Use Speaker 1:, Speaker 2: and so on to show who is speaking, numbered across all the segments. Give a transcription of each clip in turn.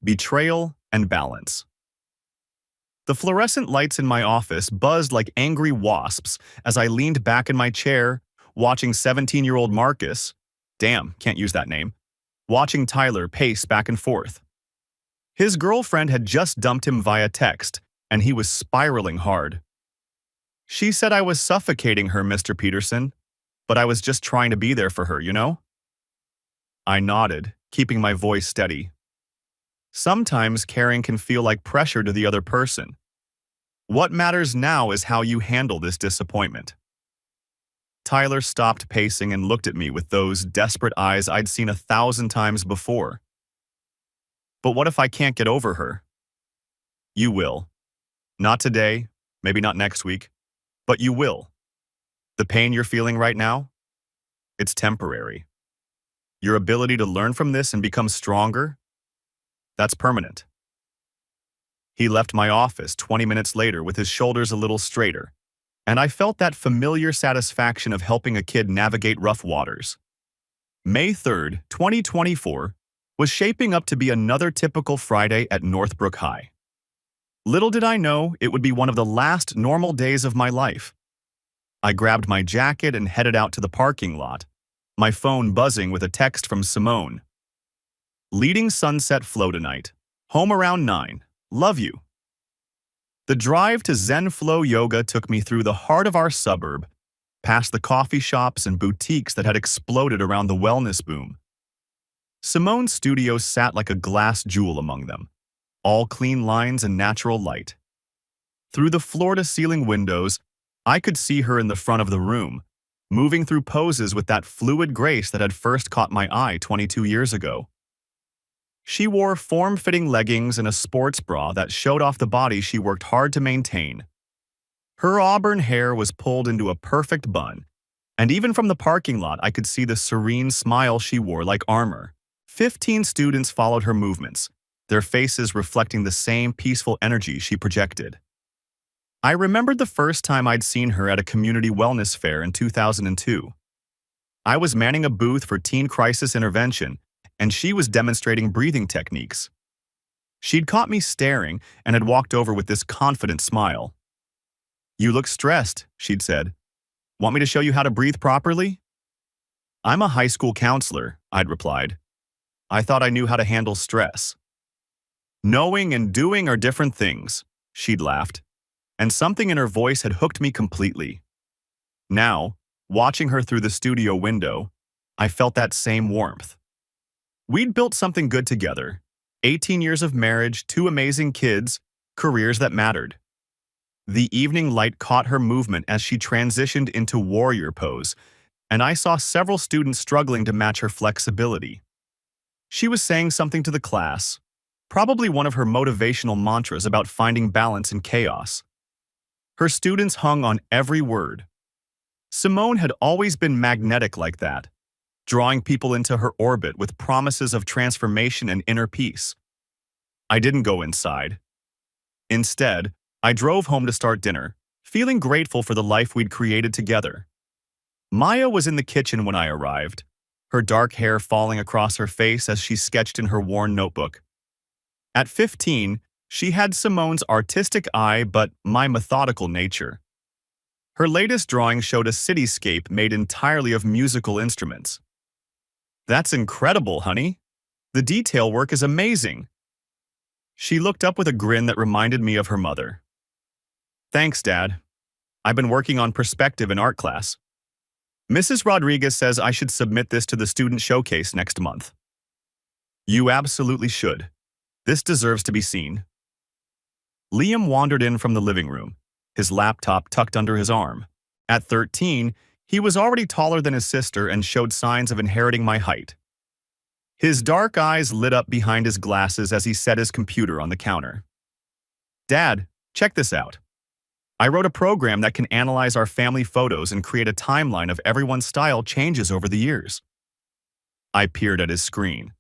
Speaker 1: Betrayal and balance. The fluorescent lights in my office buzzed like angry wasps as I leaned back in my chair, watching 17-year-old Marcus, damn, can't use that name, watching Tyler pace back and forth. His girlfriend had just dumped him via text, and he was spiraling hard. She said I was suffocating her, Mr. Peterson, but I was just trying to be there for her, you know? I nodded, keeping my voice steady. Sometimes caring can feel like pressure to the other person. What matters now is how you handle this disappointment. Tyler stopped pacing and looked at me with those desperate eyes I'd seen 1,000 times before. But what if I can't get over her? You will. Not today, maybe not next week, but you will. The pain you're feeling right now? It's temporary. Your ability to learn from this and become stronger? That's permanent. He left my office 20 minutes later with his shoulders a little straighter, and I felt that familiar satisfaction of helping a kid navigate rough waters. May 3rd, 2024, was shaping up to be another typical Friday at Northbrook High. Little did I know it would be one of the last normal days of my life. I grabbed my jacket and headed out to the parking lot, my phone buzzing with a text from Simone. Leading sunset flow tonight. Home around 9. Love you. The drive to Zen Flow Yoga took me through the heart of our suburb, past the coffee shops and boutiques that had exploded around the wellness boom. Simone's studio sat like a glass jewel among them, all clean lines and natural light. Through the floor-to-ceiling windows, I could see her in the front of the room, moving through poses with that fluid grace that had first caught my eye 22 years ago. She wore form-fitting leggings and a sports bra that showed off the body she worked hard to maintain. Her auburn hair was pulled into a perfect bun, and even from the parking lot I could see the serene smile she wore like armor. 15 students followed her movements, their faces reflecting the same peaceful energy she projected. I remembered the first time I'd seen her at a community wellness fair in 2002. I was manning a booth for teen crisis intervention, and she was demonstrating breathing techniques. She'd caught me staring and had walked over with this confident smile. "You look stressed," she'd said. "Want me to show you how to breathe properly?" "I'm a high school counselor," I'd replied. I thought I knew how to handle stress. "Knowing and doing are different things," she'd laughed, and something in her voice had hooked me completely. Now, watching her through the studio window, I felt that same warmth. We'd built something good together, 18 years of marriage, 2 amazing kids, careers that mattered. The evening light caught her movement as she transitioned into warrior pose, and I saw several students struggling to match her flexibility. She was saying something to the class, probably one of her motivational mantras about finding balance in chaos. Her students hung on every word. Simone had always been magnetic like that, drawing people into her orbit with promises of transformation and inner peace. I didn't go inside. Instead, I drove home to start dinner, feeling grateful for the life we'd created together. Maya was in the kitchen when I arrived, her dark hair falling across her face as she sketched in her worn notebook. At 15, she had Simone's artistic eye but my methodical nature. Her latest drawing showed a cityscape made entirely of musical instruments. "That's incredible, honey. The detail work is amazing." She looked up with a grin that reminded me of her mother. "Thanks, Dad. I've been working on perspective in art class. Mrs. Rodriguez says I should submit this to the student showcase next month." "You absolutely should. This deserves to be seen." Liam wandered in from the living room, his laptop tucked under his arm. At 13, he was already taller than his sister and showed signs of inheriting my height. His dark eyes lit up behind his glasses as he set his computer on the counter. "Dad, check this out. I wrote a program that can analyze our family photos and create a timeline of everyone's style changes over the years." I peered at his screen,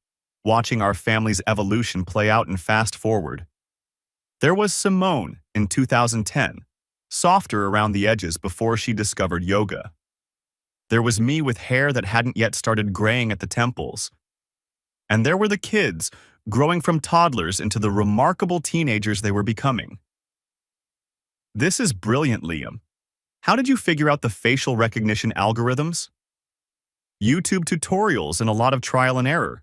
Speaker 1: watching our family's evolution play out in fast forward. There was Simone in 2010, softer around the edges before she discovered yoga. There was me with hair that hadn't yet started graying at the temples. And there were the kids, growing from toddlers into the remarkable teenagers they were becoming. This is brilliant, Liam. How did you figure out the facial recognition algorithms? YouTube tutorials and a lot of trial and error.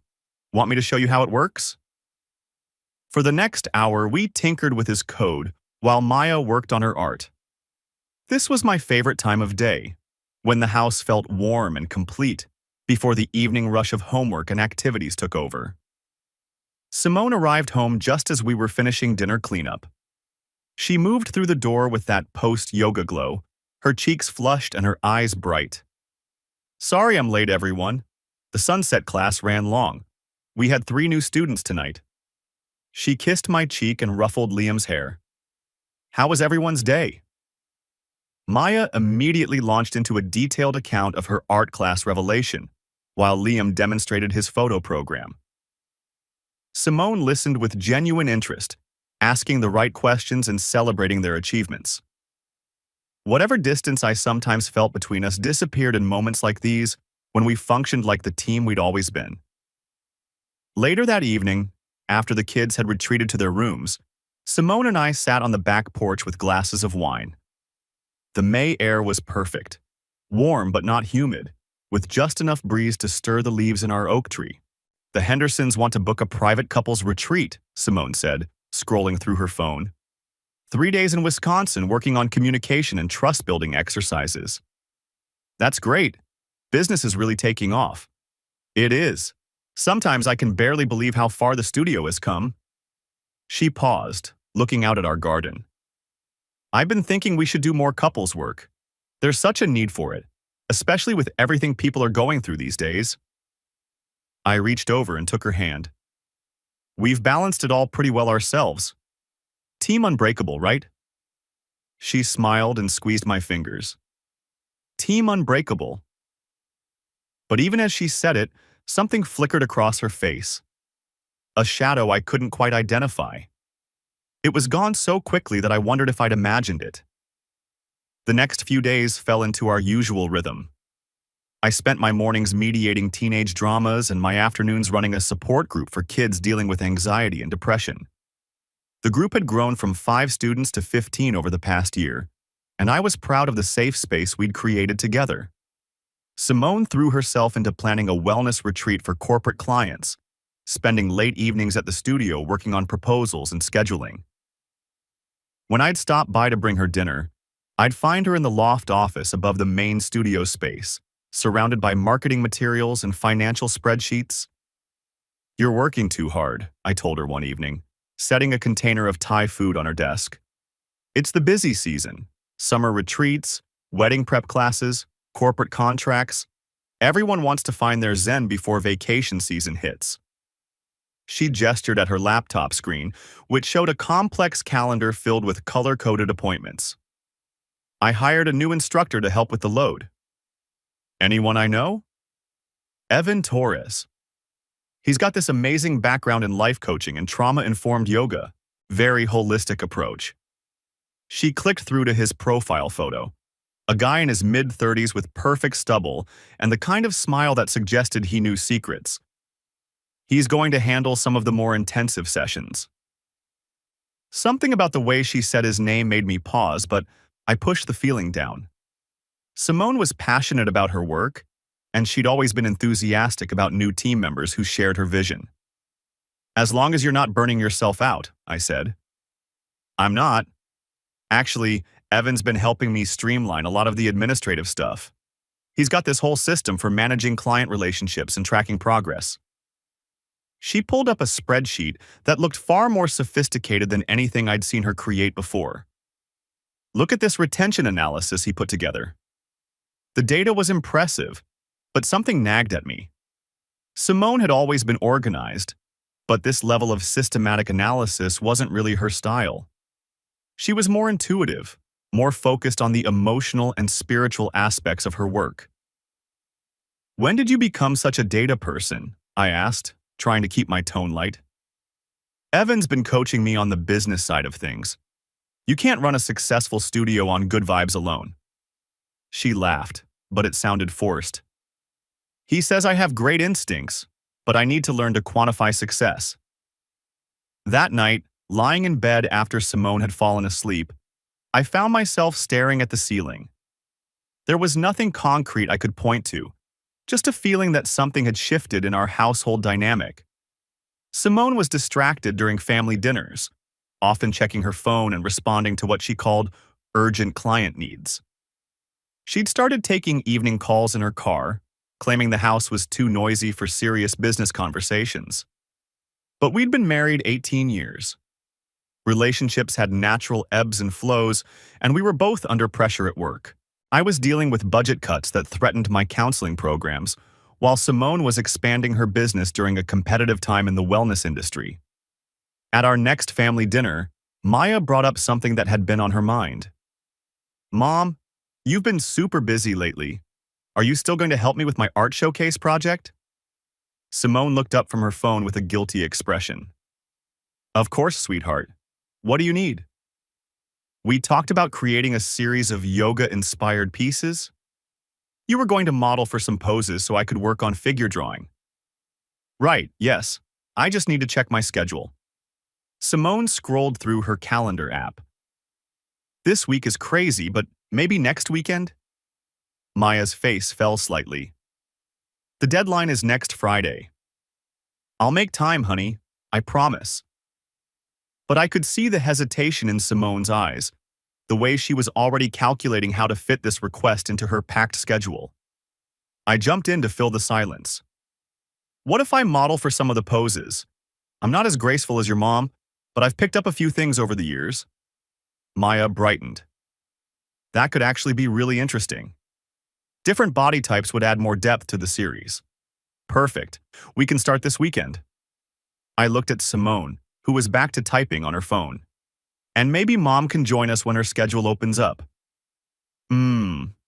Speaker 1: Want me to show you how it works? For the next hour, we tinkered with his code while Maya worked on her art. This was my favorite time of day, when the house felt warm and complete before the evening rush of homework and activities took over. Simone arrived home just as we were finishing dinner cleanup. She moved through the door with that post-yoga glow, her cheeks flushed and her eyes bright. Sorry I'm late, everyone. The sunset class ran long. We had 3 new students tonight. She kissed my cheek and ruffled Liam's hair. How was everyone's day? Maya immediately launched into a detailed account of her art class revelation, while Liam demonstrated his photo program. Simone listened with genuine interest, asking the right questions and celebrating their achievements. Whatever distance I sometimes felt between us disappeared in moments like these when we functioned like the team we'd always been. Later that evening, after the kids had retreated to their rooms, Simone and I sat on the back porch with glasses of wine. The May air was perfect, warm but not humid, with just enough breeze to stir the leaves in our oak tree. The Hendersons want to book a private couples retreat, Simone said, scrolling through her phone. 3 days in Wisconsin working on communication and trust-building exercises. That's great. Business is really taking off. It is. Sometimes I can barely believe how far the studio has come. She paused, looking out at our garden. I've been thinking we should do more couples work. There's such a need for it, especially with everything people are going through these days. I reached over and took her hand. We've balanced it all pretty well ourselves. Team Unbreakable, right? She smiled and squeezed my fingers. Team Unbreakable. But even as she said it, something flickered across her face. A shadow I couldn't quite identify. It was gone so quickly that I wondered if I'd imagined it. The next few days fell into our usual rhythm. I spent my mornings mediating teenage dramas and my afternoons running a support group for kids dealing with anxiety and depression. The group had grown from 5 students to 15 over the past year, and I was proud of the safe space we'd created together. Simone threw herself into planning a wellness retreat for corporate clients, spending late evenings at the studio working on proposals and scheduling. When I'd stop by to bring her dinner, I'd find her in the loft office above the main studio space, surrounded by marketing materials and financial spreadsheets. You're working too hard, I told her one evening, setting a container of Thai food on her desk. It's the busy season. Summer retreats, wedding prep classes, corporate contracts. Everyone wants to find their zen before vacation season hits. She gestured at her laptop screen, which showed a complex calendar filled with color-coded appointments. I hired a new instructor to help with the load. Anyone I know? Evan Torres. He's got this amazing background in life coaching and trauma-informed yoga. Very holistic approach. She clicked through to his profile photo. A guy in his mid-30s with perfect stubble and the kind of smile that suggested he knew secrets. He's going to handle some of the more intensive sessions. Something about the way she said his name made me pause, but I pushed the feeling down. Simone was passionate about her work, and she'd always been enthusiastic about new team members who shared her vision. As long as you're not burning yourself out, I said. I'm not. Actually, Evan's been helping me streamline a lot of the administrative stuff. He's got this whole system for managing client relationships and tracking progress. She pulled up a spreadsheet that looked far more sophisticated than anything I'd seen her create before. Look at this retention analysis he put together. The data was impressive, but something nagged at me. Simone had always been organized, but this level of systematic analysis wasn't really her style. She was more intuitive, more focused on the emotional and spiritual aspects of her work. When did you become such a data person? I asked, trying to keep my tone light. Evan's been coaching me on the business side of things. You can't run a successful studio on good vibes alone. She laughed, but it sounded forced. He says I have great instincts, but I need to learn to quantify success. That night, lying in bed after Simone had fallen asleep, I found myself staring at the ceiling. There was nothing concrete I could point to, just a feeling that something had shifted in our household dynamic. Simone was distracted during family dinners, often checking her phone and responding to what she called urgent client needs. She'd started taking evening calls in her car, claiming the house was too noisy for serious business conversations. But we'd been married 18 years. Relationships had natural ebbs and flows, and we were both under pressure at work. I was dealing with budget cuts that threatened my counseling programs, while Simone was expanding her business during a competitive time in the wellness industry. At our next family dinner, Maya brought up something that had been on her mind. "Mom, you've been super busy lately. Are you still going to help me with my art showcase project?" Simone looked up from her phone with a guilty expression. "Of course, sweetheart. What do you need?" "We talked about creating a series of yoga-inspired pieces. You were going to model for some poses so I could work on figure drawing." "Right, yes. I just need to check my schedule." Simone scrolled through her calendar app. "This week is crazy, but maybe next weekend?" Maya's face fell slightly. "The deadline is next Friday." "I'll make time, honey. I promise." But I could see the hesitation in Simone's eyes, the way she was already calculating how to fit this request into her packed schedule. I jumped in to fill the silence. "What if I model for some of the poses? I'm not as graceful as your mom, but I've picked up a few things over the years." Maya brightened. "That could actually be really interesting. Different body types would add more depth to the series." "Perfect. We can start this weekend." I looked at Simone, who was back to typing on her phone. "And maybe Mom can join us when her schedule opens up."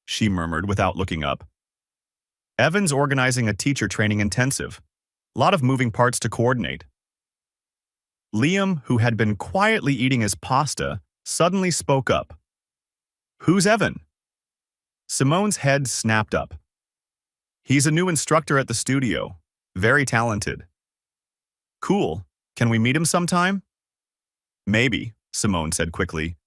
Speaker 1: She murmured without looking up. "Evan's organizing a teacher training intensive. A lot of moving parts to coordinate." Liam, who had been quietly eating his pasta, suddenly spoke up. "Who's Evan?" Simone's head snapped up. "He's a new instructor at the studio. Very talented." "Cool. Can we meet him sometime?" "Maybe," Simone said quickly.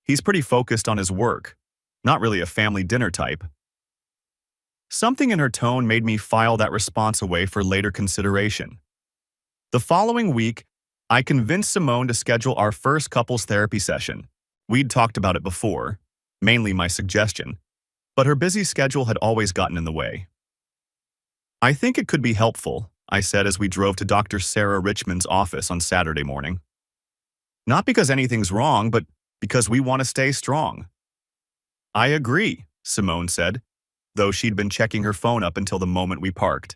Speaker 1: "He's pretty focused on his work. Not really a family dinner type." Something in her tone made me file that response away for later consideration. The following week, I convinced Simone to schedule our first couples therapy session. We'd talked about it before, mainly my suggestion, but her busy schedule had always gotten in the way. "I think it could be helpful," I said as we drove to Dr. Sarah Richmond's office on Saturday morning. "Not because anything's wrong, but because we want to stay strong." "I agree," Simone said, though she'd been checking her phone up until the moment we parked.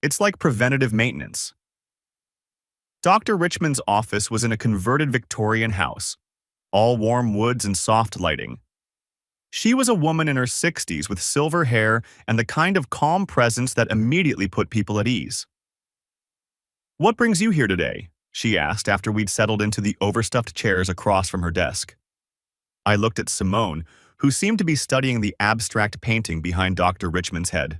Speaker 1: "It's like preventative maintenance." Dr. Richmond's office was in a converted Victorian house, all warm woods and soft lighting. She was a woman in her 60s with silver hair and the kind of calm presence that immediately put people at ease. "What brings you here today?" she asked after we'd settled into the overstuffed chairs across from her desk. I looked at Simone, who seemed to be studying the abstract painting behind Dr. Richmond's head.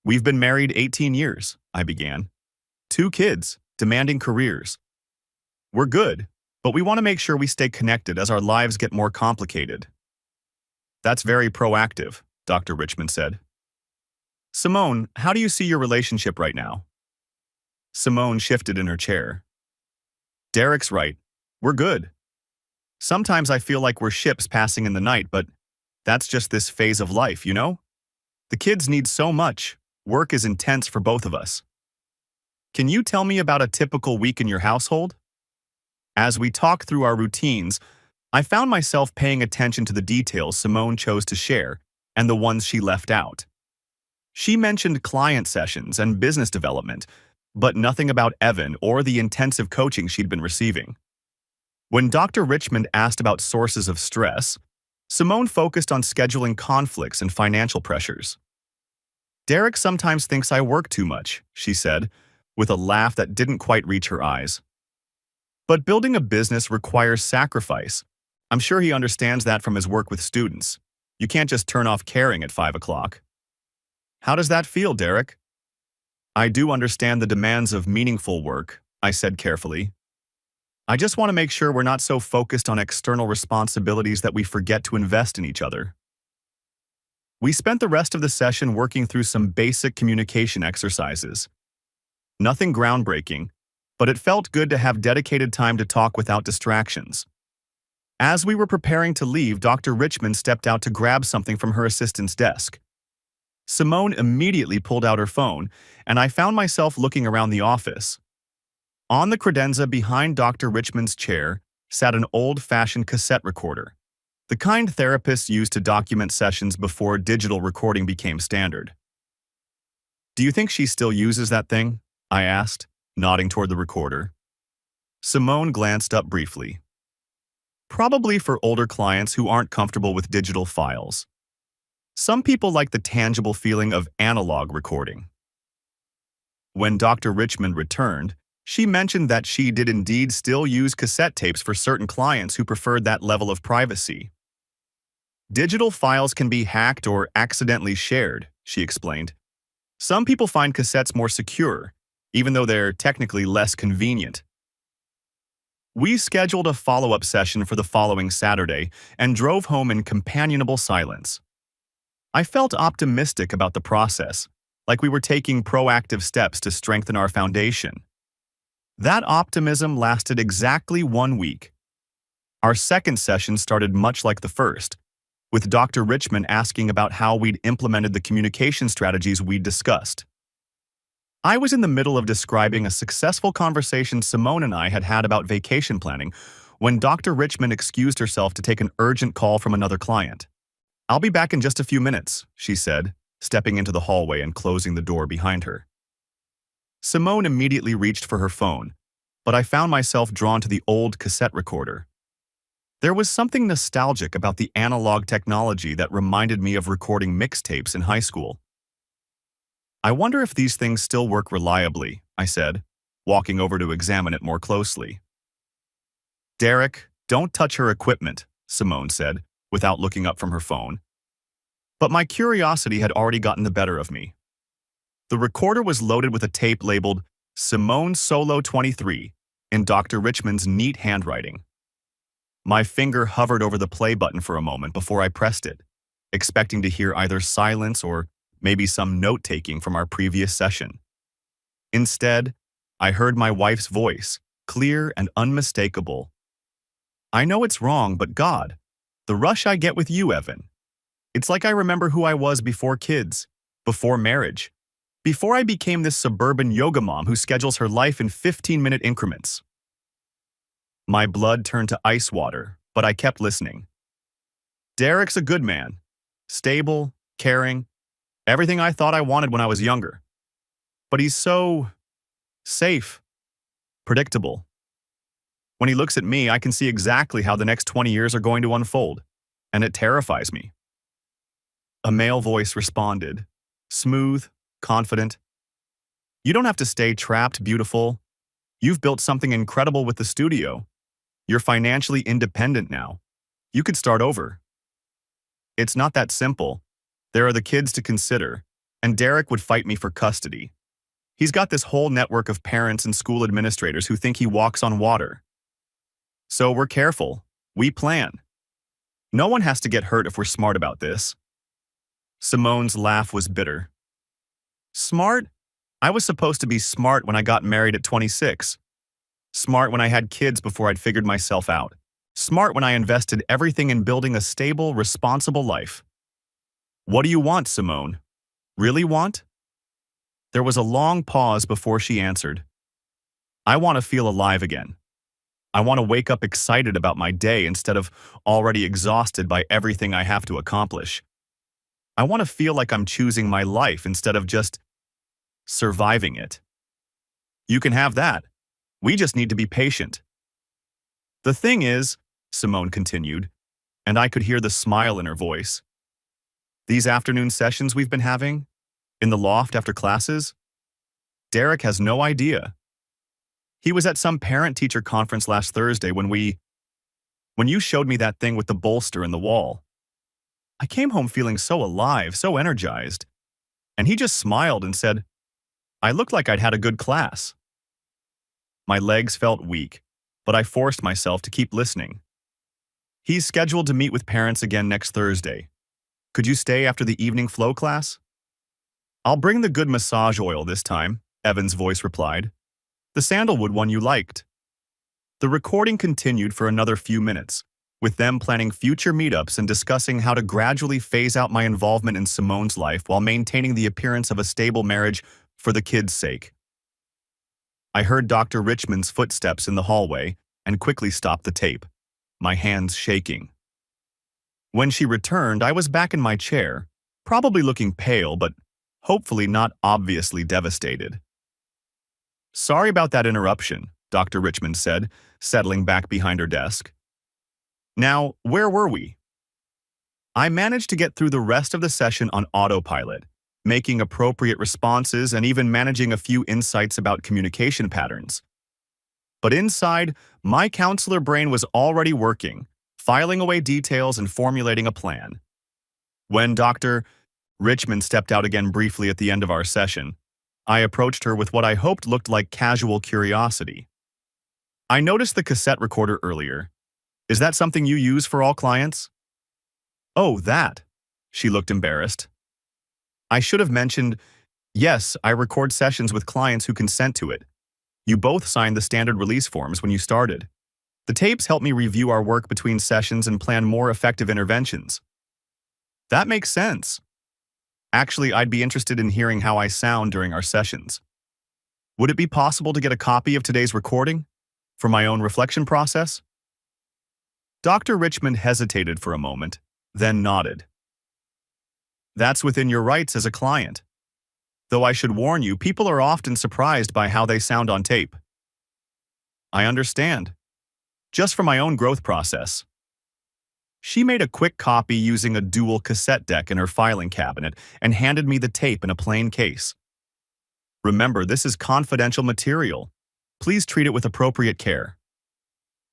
Speaker 1: "We've been married 18 years, I began. 2 kids, demanding careers. We're good, but we want to make sure we stay connected as our lives get more complicated." "That's very proactive," Dr. Richmond said. "Simone, how do you see your relationship right now?" Simone shifted in her chair. "Derek's right. We're good. Sometimes I feel like we're ships passing in the night, but that's just this phase of life, you know? The kids need so much. Work is intense for both of us." "Can you tell me about a typical week in your household?" As we talked through our routines, I found myself paying attention to the details Simone chose to share and the ones she left out. She mentioned client sessions and business development, but nothing about Evan or the intensive coaching she'd been receiving. When Dr. Richmond asked about sources of stress, Simone focused on scheduling conflicts and financial pressures. "Derek sometimes thinks I work too much," she said, with a laugh that didn't quite reach her eyes. "But building a business requires sacrifice. I'm sure he understands that from his work with students. You can't just turn off caring at 5 o'clock." "How does that feel, Derek?" I do understand the demands of meaningful work, I said carefully. I just want to make sure we're not so focused on external responsibilities that we forget to invest in each other. We spent the rest of the session working through some basic communication exercises. Nothing groundbreaking, but it felt good to have dedicated time to talk without distractions. As we were preparing to leave, Dr. Richmond stepped out to grab something from her assistant's desk. Simone immediately pulled out her phone, and I found myself looking around the office. On the credenza behind Dr. Richmond's chair sat an old-fashioned cassette recorder, the kind therapists used to document sessions before digital recording became standard. "Do you think she still uses that thing?" I asked, nodding toward the recorder. Simone glanced up briefly. "Probably for older clients who aren't comfortable with digital files. Some people like the tangible feeling of analog recording." When Dr. Richmond returned, she mentioned that she did indeed still use cassette tapes for certain clients who preferred that level of privacy. "Digital files can be hacked or accidentally shared," she explained. "Some people find cassettes more secure, even though they're technically less convenient." We scheduled a follow-up session for the following Saturday and drove home in companionable silence. I felt optimistic about the process, like we were taking proactive steps to strengthen our foundation. That optimism lasted exactly 1 week. Our second session started much like the first, with Dr. Richmond asking about how we'd implemented the communication strategies we'd discussed. I was in the middle of describing a successful conversation Simone and I had had about vacation planning when Dr. Richmond excused herself to take an urgent call from another client. "I'll be back in just a few minutes," she said, stepping into the hallway and closing the door behind her. Simone immediately reached for her phone, but I found myself drawn to the old cassette recorder. There was something nostalgic about the analog technology that reminded me of recording mixtapes in high school. "I wonder if these things still work reliably," I said, walking over to examine it more closely. "Derek, don't touch her equipment," Simone said, without looking up from her phone. But my curiosity had already gotten the better of me. The recorder was loaded with a tape labeled Simone Solo 23 in Dr. Richmond's neat handwriting. My finger hovered over the play button for a moment before I pressed it, expecting to hear either silence or maybe some note-taking from our previous session. Instead, I heard my wife's voice, clear and unmistakable. "I know it's wrong, but God, the rush I get with you, Evan. It's like I remember who I was before kids, before marriage, before I became this suburban yoga mom who schedules her life in 15-minute increments." My blood turned to ice water, but I kept listening. "Derek's a good man. Stable, caring, everything I thought I wanted when I was younger. But he's so safe, predictable. When he looks at me, I can see exactly how the next 20 years are going to unfold, and it terrifies me." A male voice responded, smooth, confident. "You don't have to stay trapped, beautiful. You've built something incredible with the studio. You're financially independent now. You could start over." "It's not that simple. There are the kids to consider, and Derek would fight me for custody. He's got this whole network of parents and school administrators who think he walks on water. So we're careful. We plan. No one has to get hurt if we're smart about this." Simone's laugh was bitter. "Smart? I was supposed to be smart when I got married at 26. Smart when I had kids before I'd figured myself out. Smart when I invested everything in building a stable, responsible life. What do you want, Simone? Really want?" There was a long pause before she answered. "I want to feel alive again. I want to wake up excited about my day instead of already exhausted by everything I have to accomplish. I want to feel like I'm choosing my life instead of just surviving it." "You can have that. We just need to be patient." "The thing is," Simone continued, and I could hear the smile in her voice, "these afternoon sessions we've been having, in the loft after classes, Derek has no idea. He was at some parent-teacher conference last Thursday when you showed me that thing with the bolster in the wall. I came home feeling so alive, so energized, and he just smiled and said, I looked like I'd had a good class. My legs felt weak, but I forced myself to keep listening. He's scheduled to meet with parents again next Thursday. Could you stay after the evening flow class? I'll bring the good massage oil this time, Evan's voice replied. The sandalwood one you liked. The recording continued for another few minutes, with them planning future meetups and discussing how to gradually phase out my involvement in Simone's life while maintaining the appearance of a stable marriage for the kids' sake. I heard Dr. Richmond's footsteps in the hallway and quickly stopped the tape, my hands shaking. When she returned, I was back in my chair, probably looking pale, but hopefully not obviously devastated. Sorry about that interruption, Dr. Richmond said, settling back behind her desk. Now, where were we? I managed to get through the rest of the session on autopilot, making appropriate responses and even managing a few insights about communication patterns. But inside, my counselor brain was already working, filing away details and formulating a plan. When Dr. Richmond stepped out again briefly at the end of our session, I approached her with what I hoped looked like casual curiosity. I noticed the cassette recorder earlier. Is that something you use for all clients? Oh, that. She looked embarrassed. I should have mentioned, yes, I record sessions with clients who consent to it. You both signed the standard release forms when you started. The tapes help me review our work between sessions and plan more effective interventions. That makes sense. Actually, I'd be interested in hearing how I sound during our sessions. Would it be possible to get a copy of today's recording for my own reflection process? Dr. Richmond hesitated for a moment, then nodded. That's within your rights as a client. Though I should warn you, people are often surprised by how they sound on tape. I understand. Just for my own growth process. She made a quick copy using a dual cassette deck in her filing cabinet and handed me the tape in a plain case. Remember, this is confidential material. Please treat it with appropriate care.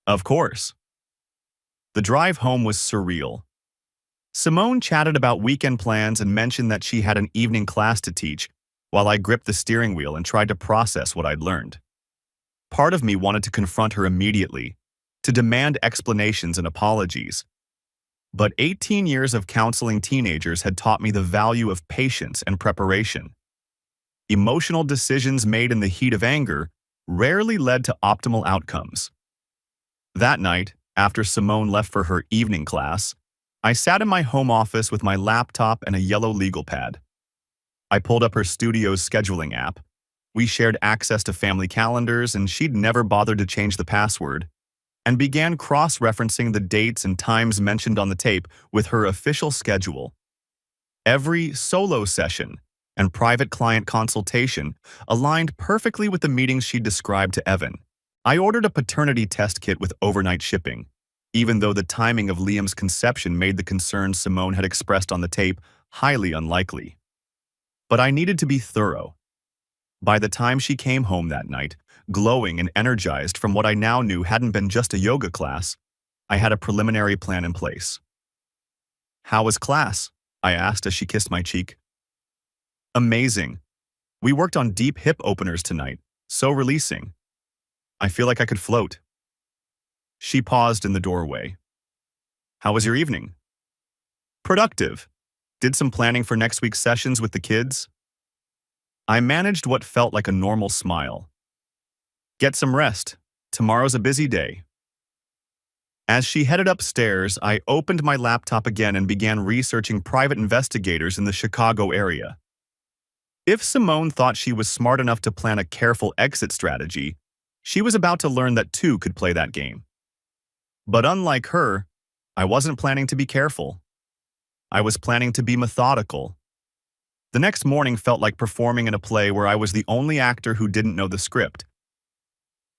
Speaker 1: Of course. The drive home was surreal. Simone chatted about weekend plans and mentioned that she had an evening class to teach, while I gripped the steering wheel and tried to process what I'd learned. Part of me wanted to confront her immediately, to demand explanations and apologies. But 18 years of counseling teenagers had taught me the value of patience and preparation. Emotional decisions made in the heat of anger rarely led to optimal outcomes. That night, after Simone left for her evening class, I sat in my home office with my laptop and a yellow legal pad. I pulled up her studio's scheduling app. We shared access to family calendars, and she'd never bothered to change the password, and began cross-referencing the dates and times mentioned on the tape with her official schedule. Every solo session and private client consultation aligned perfectly with the meetings she described to Evan. I ordered a paternity test kit with overnight shipping, even though the timing of Liam's conception made the concerns Simone had expressed on the tape highly unlikely. But I needed to be thorough. By the time she came home that night, glowing and energized from what I now knew hadn't been just a yoga class, I had a preliminary plan in place. How was class? I asked as she kissed my cheek. Amazing. We worked on deep hip openers tonight, so releasing. I feel like I could float. She paused in the doorway. How was your evening? Productive. Did some planning for next week's sessions with the kids. I managed what felt like a normal smile. Get some rest. Tomorrow's a busy day. As she headed upstairs, I opened my laptop again and began researching private investigators in the Chicago area. If Simone thought she was smart enough to plan a careful exit strategy, she was about to learn that two could play that game. But unlike her, I wasn't planning to be careful. I was planning to be methodical. The next morning felt like performing in a play where I was the only actor who didn't know the script.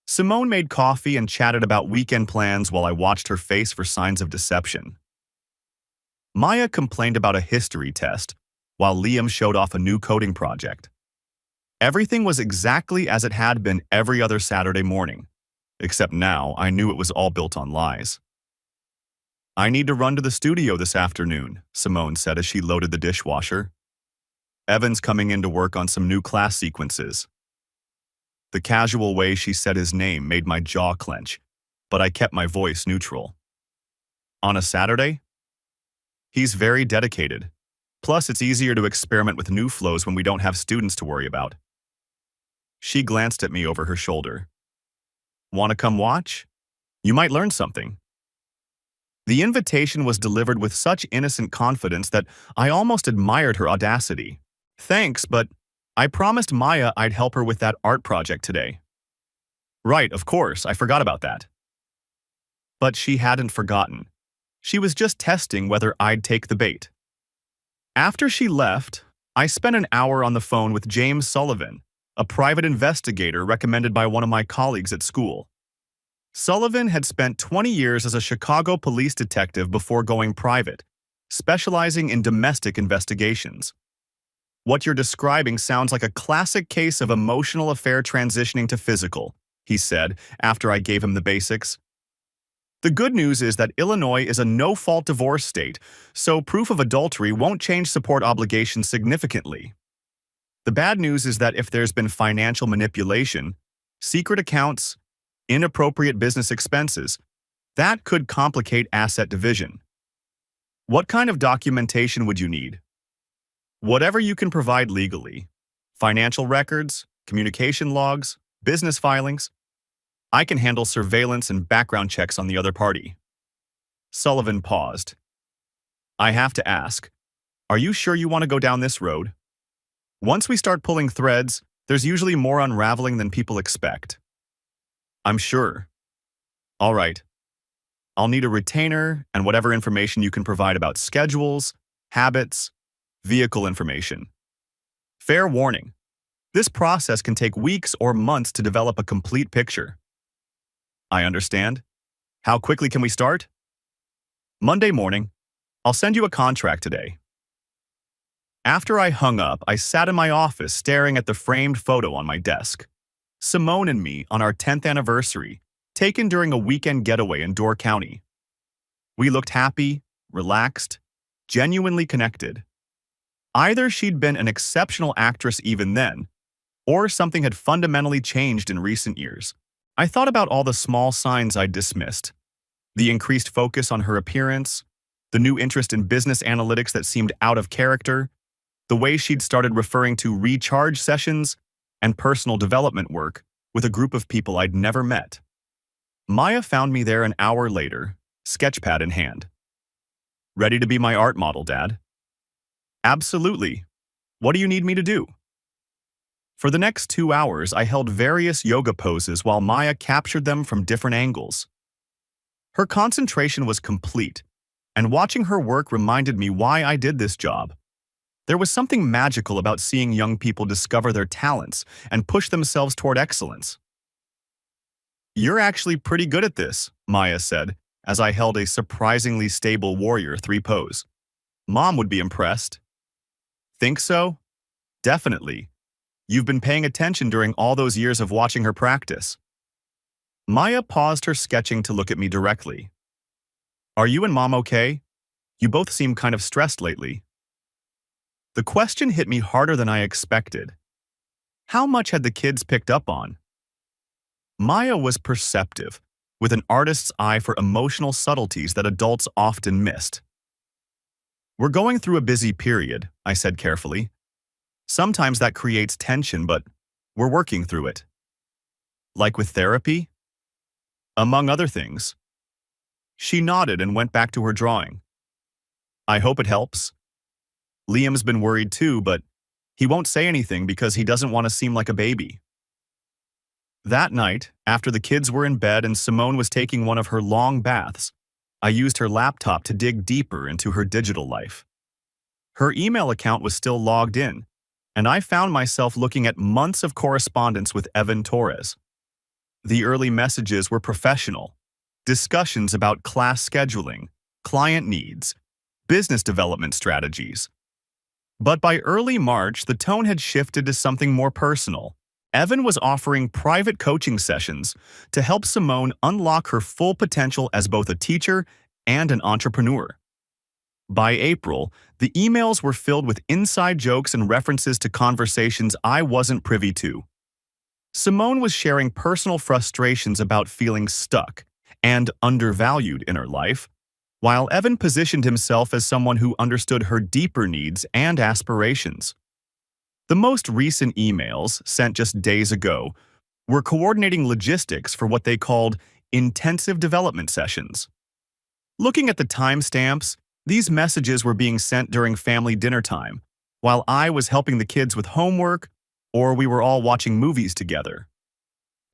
Speaker 1: Simone made coffee and chatted about weekend plans while I watched her face for signs of deception. Maya complained about a history test, while Liam showed off a new coding project. Everything was exactly as it had been every other Saturday morning, except now I knew it was all built on lies. I need to run to the studio this afternoon, Simone said as she loaded the dishwasher. Evan's coming in to work on some new class sequences. The casual way she said his name made my jaw clench, but I kept my voice neutral. On a Saturday? He's very dedicated. Plus, it's easier to experiment with new flows when we don't have students to worry about. She glanced at me over her shoulder. Want to come watch? You might learn something. The invitation was delivered with such innocent confidence that I almost admired her audacity. Thanks, but I promised Maya I'd help her with that art project today. Right, of course, I forgot about that. But she hadn't forgotten. She was just testing whether I'd take the bait. After she left, I spent an hour on the phone with James Sullivan, a private investigator recommended by one of my colleagues at school. Sullivan had spent 20 years as a Chicago police detective before going private, specializing in domestic investigations. What you're describing sounds like a classic case of emotional affair transitioning to physical, he said after I gave him the basics. The good news is that Illinois is a no-fault divorce state, so proof of adultery won't change support obligations significantly. The bad news is that if there's been financial manipulation, secret accounts, inappropriate business expenses, that could complicate asset division. What kind of documentation would you need? Whatever you can provide legally. Financial records, communication logs, business filings. I can handle surveillance and background checks on the other party. Sullivan paused. I have to ask, are you sure you want to go down this road? Once we start pulling threads, there's usually more unraveling than people expect. I'm sure. All right. I'll need a retainer and whatever information you can provide about schedules, habits, vehicle information. Fair warning. This process can take weeks or months to develop a complete picture. I understand. How quickly can we start? Monday morning. I'll send you a contract today. After I hung up, I sat in my office staring at the framed photo on my desk. Simone and me on our 10th anniversary, taken during a weekend getaway in Door County. We looked happy, relaxed, genuinely connected. Either she'd been an exceptional actress even then, or something had fundamentally changed in recent years. I thought about all the small signs I'd dismissed. The increased focus on her appearance, the new interest in business analytics that seemed out of character, the way she'd started referring to recharge sessions and personal development work with a group of people I'd never met. Maya found me there an hour later, sketchpad in hand. Ready to be my art model, Dad? Absolutely. What do you need me to do? For the next 2 hours, I held various yoga poses while Maya captured them from different angles. Her concentration was complete, and watching her work reminded me why I did this job. There was something magical about seeing young people discover their talents and push themselves toward excellence. You're actually pretty good at this, Maya said, as I held a surprisingly stable warrior 3 pose. Mom would be impressed. Think so? Definitely. You've been paying attention during all those years of watching her practice. Maya paused her sketching to look at me directly. Are you and Mom okay? You both seem kind of stressed lately. The question hit me harder than I expected. How much had the kids picked up on? Maya was perceptive, with an artist's eye for emotional subtleties that adults often missed. We're going through a busy period, I said carefully. Sometimes that creates tension, but we're working through it. Like with therapy? Among other things. She nodded and went back to her drawing. I hope it helps. Liam's been worried too, but he won't say anything because he doesn't want to seem like a baby. That night, after the kids were in bed and Simone was taking one of her long baths, I used her laptop to dig deeper into her digital life. Her email account was still logged in, and I found myself looking at months of correspondence with Evan Torres. The early messages were professional, discussions about class scheduling, client needs, business development strategies. But by early March, the tone had shifted to something more personal. Evan was offering private coaching sessions to help Simone unlock her full potential as both a teacher and an entrepreneur. By April, the emails were filled with inside jokes and references to conversations I wasn't privy to. Simone was sharing personal frustrations about feeling stuck and undervalued in her life, while Evan positioned himself as someone who understood her deeper needs and aspirations. The most recent emails, sent just days ago, were coordinating logistics for what they called intensive development sessions. Looking at the timestamps, these messages were being sent during family dinner time, while I was helping the kids with homework or we were all watching movies together.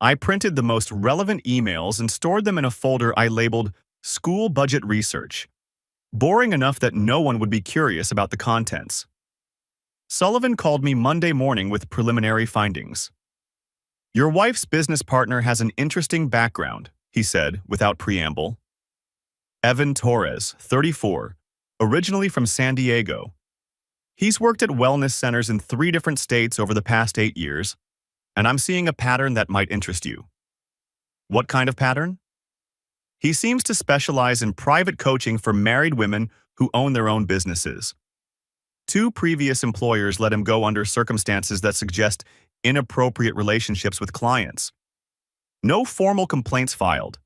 Speaker 1: I printed the most relevant emails and stored them in a folder I labeled School Budget Research, boring enough that no one would be curious about the contents. Sullivan called me Monday morning with preliminary findings. "Your wife's business partner has an interesting background," he said without preamble. Evan Torres, 34, originally from San Diego. He's worked at wellness centers in 3 different states over the past 8 years, and I'm seeing a pattern that might interest you. What kind of pattern? He seems to specialize in private coaching for married women who own their own businesses. 2 previous employers let him go under circumstances that suggest inappropriate relationships with clients. No formal complaints filed,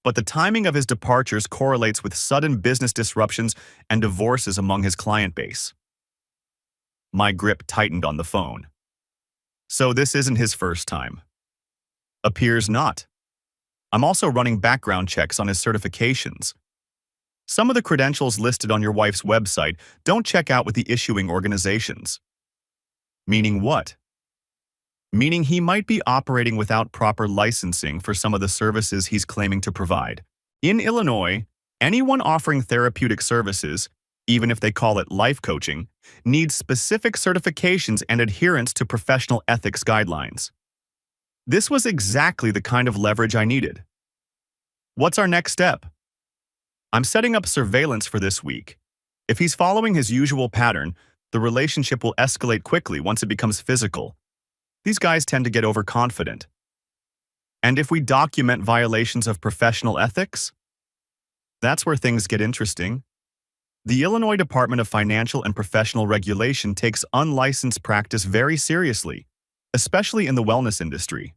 Speaker 1: but the timing of his departures correlates with sudden business disruptions and divorces among his client base. My grip tightened on the phone. So this isn't his first time. Appears not. I'm also running background checks on his certifications. Some of the credentials listed on your wife's website don't check out with the issuing organizations. Meaning what? Meaning he might be operating without proper licensing for some of the services he's claiming to provide. In Illinois, anyone offering therapeutic services, even if they call it life coaching, needs specific certifications and adherence to professional ethics guidelines. This was exactly the kind of leverage I needed. What's our next step? I'm setting up surveillance for this week. If he's following his usual pattern, the relationship will escalate quickly once it becomes physical. These guys tend to get overconfident. And if we document violations of professional ethics? That's where things get interesting. The Illinois Department of Financial and Professional Regulation takes unlicensed practice very seriously, especially in the wellness industry.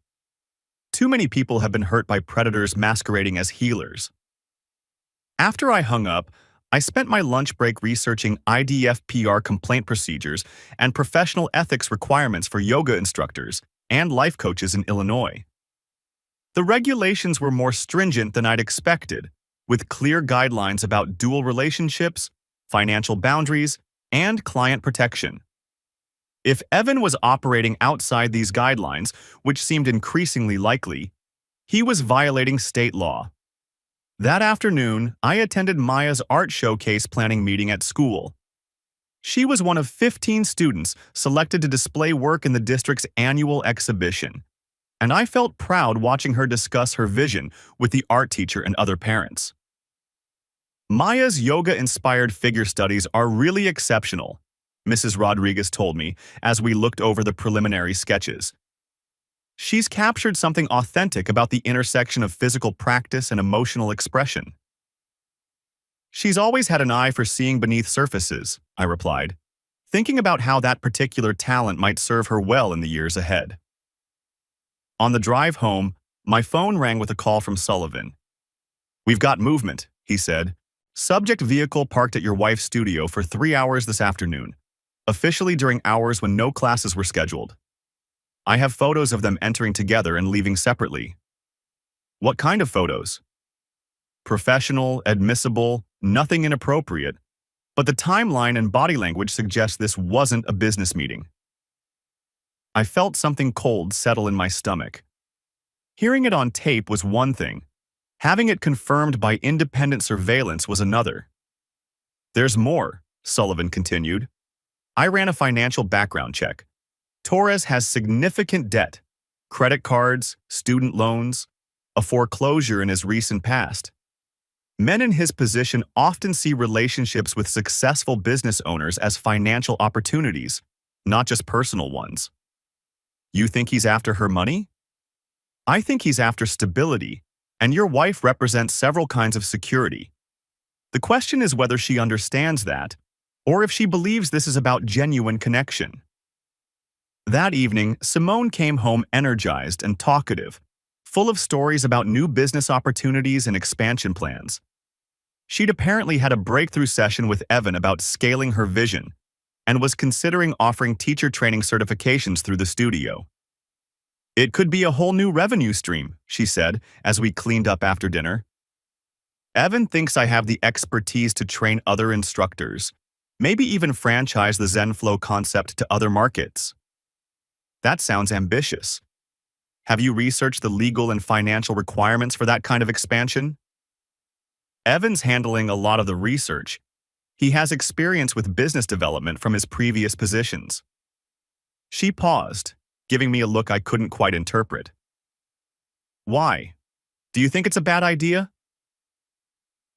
Speaker 1: Too many people have been hurt by predators masquerading as healers. After I hung up, I spent my lunch break researching IDFPR complaint procedures and professional ethics requirements for yoga instructors and life coaches in Illinois. The regulations were more stringent than I'd expected, with clear guidelines about dual relationships, financial boundaries, and client protection. If Evan was operating outside these guidelines, which seemed increasingly likely, he was violating state law. That afternoon, I attended Maya's art showcase planning meeting at school. She was one of 15 students selected to display work in the district's annual exhibition, and I felt proud watching her discuss her vision with the art teacher and other parents. Maya's yoga-inspired figure studies are really exceptional, Mrs. Rodriguez told me as we looked over the preliminary sketches. She's captured something authentic about the intersection of physical practice and emotional expression. She's always had an eye for seeing beneath surfaces, I replied, thinking about how that particular talent might serve her well in the years ahead. On the drive home, my phone rang with a call from Sullivan. "We've got movement," he said. "Subject vehicle parked at your wife's studio for 3 hours this afternoon, officially during hours when no classes were scheduled. I have photos of them entering together and leaving separately." "What kind of photos?" "Professional, admissible, nothing inappropriate, but the timeline and body language suggest this wasn't a business meeting." I felt something cold settle in my stomach. Hearing it on tape was one thing. Having it confirmed by independent surveillance was another. "There's more," Sullivan continued. "I ran a financial background check. Torres has significant debt, credit cards, student loans, a foreclosure in his recent past. Men in his position often see relationships with successful business owners as financial opportunities, not just personal ones." "You think he's after her money?" "I think he's after stability, and your wife represents several kinds of security. The question is whether she understands that, or if she believes this is about genuine connection. That evening, Simone came home energized and talkative, full of stories about new business opportunities and expansion plans. She'd apparently had a breakthrough session with Evan about scaling her vision and was considering offering teacher training certifications through the studio. "It could be a whole new revenue stream," she said as we cleaned up after dinner. "Evan thinks I have the expertise to train other instructors, maybe even franchise the ZenFlow concept to other markets." That sounds ambitious. Have you researched the legal and financial requirements for that kind of expansion? Evan's handling a lot of the research. He has experience with business development from his previous positions. She paused, giving me a look I couldn't quite interpret. "Why? Do you think it's a bad idea?"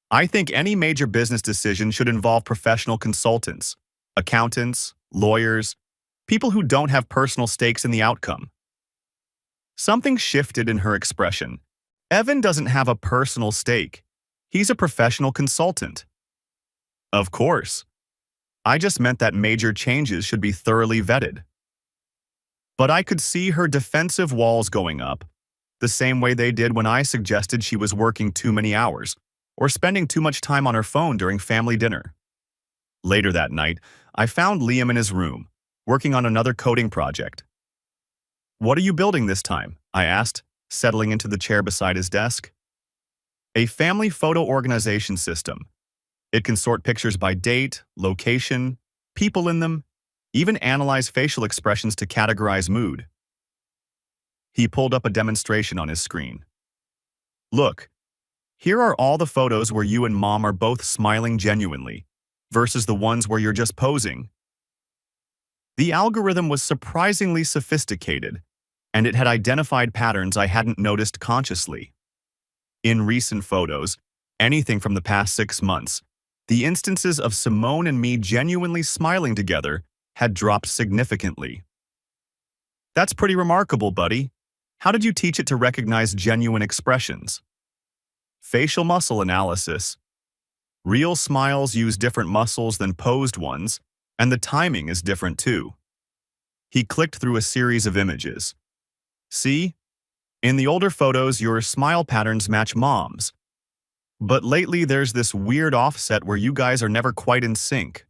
Speaker 1: "I think any major business decision should involve professional consultants, accountants, lawyers, people who don't have personal stakes in the outcome." Something shifted in her expression. "Evan doesn't have a personal stake. He's a professional consultant." "Of course. I just meant that major changes should be thoroughly vetted." But I could see her defensive walls going up, the same way they did when I suggested she was working too many hours or spending too much time on her phone during family dinner. Later that night, I found Liam in his room, working on another coding project. "What are you building this time?" I asked, settling into the chair beside his desk. "A family photo organization system. It can sort pictures by date, location, people in them, even analyze facial expressions to categorize mood." He pulled up a demonstration on his screen. "Look, here are all the photos where you and Mom are both smiling genuinely, versus the ones where you're just posing." The algorithm was surprisingly sophisticated, and it had identified patterns I hadn't noticed consciously. In recent photos, anything from the past 6 months, the instances of Simone and me genuinely smiling together had dropped significantly. "That's pretty remarkable, buddy. How did you teach it to recognize genuine expressions?" "Facial muscle analysis. Real smiles use different muscles than posed ones, and the timing is different too." He clicked through a series of images. "See? In the older photos, your smile patterns match Mom's. But lately, there's this weird offset where you guys are never quite in sync.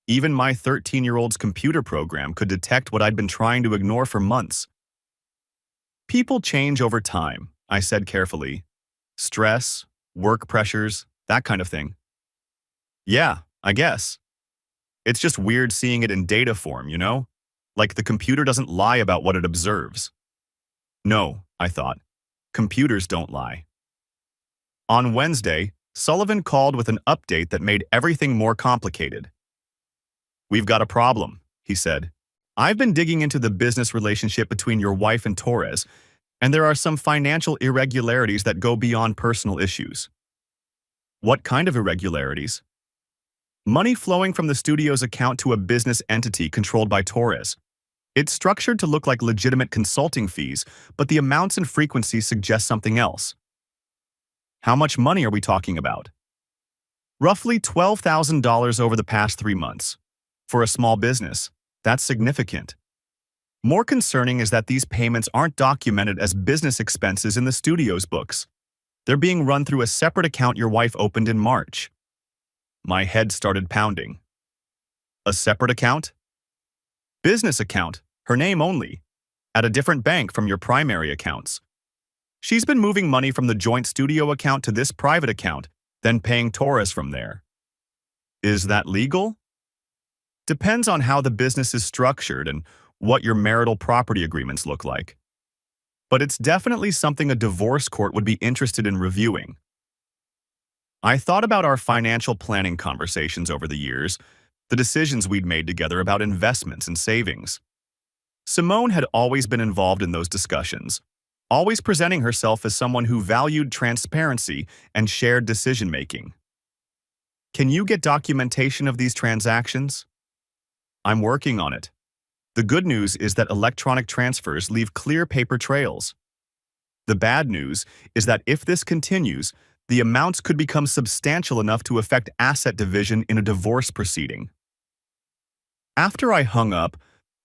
Speaker 1: Even my 13-year-old's computer program could detect what I'd been trying to ignore for months." "People change over time," I said carefully. "Stress, work pressures, that kind of thing." "Yeah, I guess. It's just weird seeing it in data form, you know? Like the computer doesn't lie about what it observes." No, I thought. Computers don't lie. On Wednesday, Sullivan called with an update that made everything more complicated. "We've got a problem," he said. "I've been digging into the business relationship between your wife and Torres, and there are some financial irregularities that go beyond personal issues." "What kind of irregularities?" "Money flowing from the studio's account to a business entity controlled by Torres. It's structured to look like legitimate consulting fees, but the amounts and frequency suggest something else." "How much money are we talking about?" "Roughly $12,000 over the past 3 months. For a small business, that's significant. More concerning is that these payments aren't documented as business expenses in the studio's books. They're being run through a separate account your wife opened in March." My head started pounding. "A separate account?" "Business account, her name only, at a different bank from your primary accounts. She's been moving money from the joint studio account to this private account, then paying Torres from there." "Is that legal?" "Depends on how the business is structured and what your marital property agreements look like. But it's definitely something a divorce court would be interested in reviewing." I thought about our financial planning conversations over the years, the decisions we'd made together about investments and savings. Simone had always been involved in those discussions, always presenting herself as someone who valued transparency and shared decision-making. "Can you get documentation of these transactions?" "I'm working on it. The good news is that electronic transfers leave clear paper trails. The bad news is that if this continues, the amounts could become substantial enough to affect asset division in a divorce proceeding. After I hung up,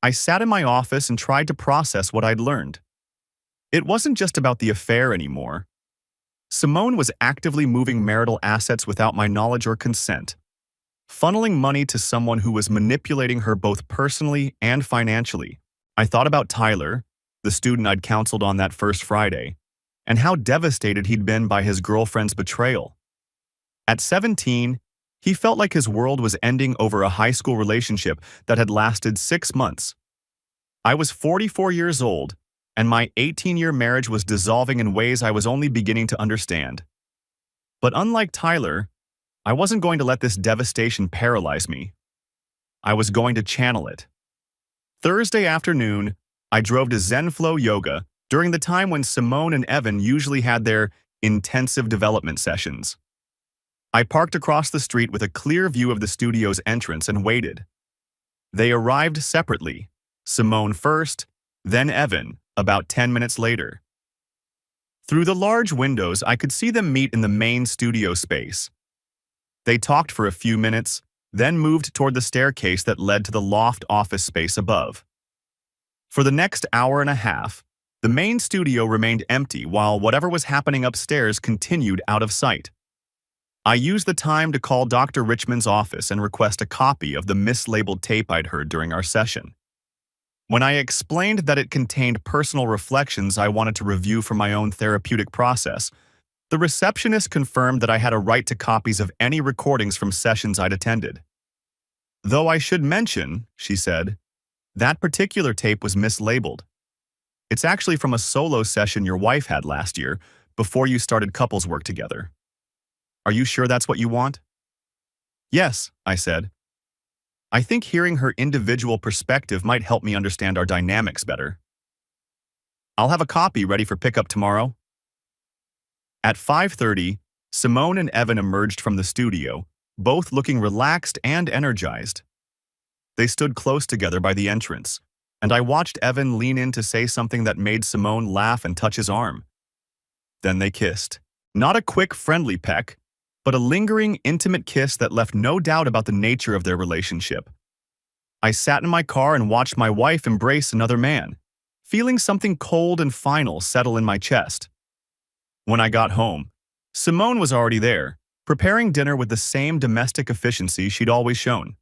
Speaker 1: I sat in my office and tried to process what I'd learned. It wasn't just about the affair anymore. Simone was actively moving marital assets without my knowledge or consent, funneling money to someone who was manipulating her both personally and financially. I thought about Tyler, the student I'd counseled on that first Friday, and how devastated he'd been by his girlfriend's betrayal. At 17, he felt like his world was ending over a high school relationship that had lasted 6 months. I was 44 years old, and my 18-year marriage was dissolving in ways I was only beginning to understand. But unlike Tyler, I wasn't going to let this devastation paralyze me. I was going to channel it. Thursday afternoon, I drove to Zen Flow Yoga during the time when Simone and Evan usually had their intensive development sessions. I parked across the street with a clear view of the studio's entrance and waited. They arrived separately, Simone first, then Evan, about 10 minutes later. Through the large windows, I could see them meet in the main studio space. They talked for a few minutes, then moved toward the staircase that led to the loft office space above. For the next hour and a half, the main studio remained empty while whatever was happening upstairs continued out of sight. I used the time to call Dr. Richmond's office and request a copy of the mislabeled tape I'd heard during our session. When I explained that it contained personal reflections I wanted to review for my own therapeutic process, the receptionist confirmed that I had a right to copies of any recordings from sessions I'd attended. Though I should mention, she said, that particular tape was mislabeled. It's actually from a solo session your wife had last year, before you started couples work together. Are you sure that's what you want? Yes, I said. I think hearing her individual perspective might help me understand our dynamics better. I'll have a copy ready for pickup tomorrow. At 5:30, Simone and Evan emerged from the studio, both looking relaxed and energized. They stood close together by the entrance, and I watched Evan lean in to say something that made Simone laugh and touch his arm. Then they kissed. Not a quick, friendly peck, but a lingering, intimate kiss that left no doubt about the nature of their relationship. I sat in my car and watched my wife embrace another man, feeling something cold and final settle in my chest. When I got home, Simone was already there, preparing dinner with the same domestic efficiency she'd always shown.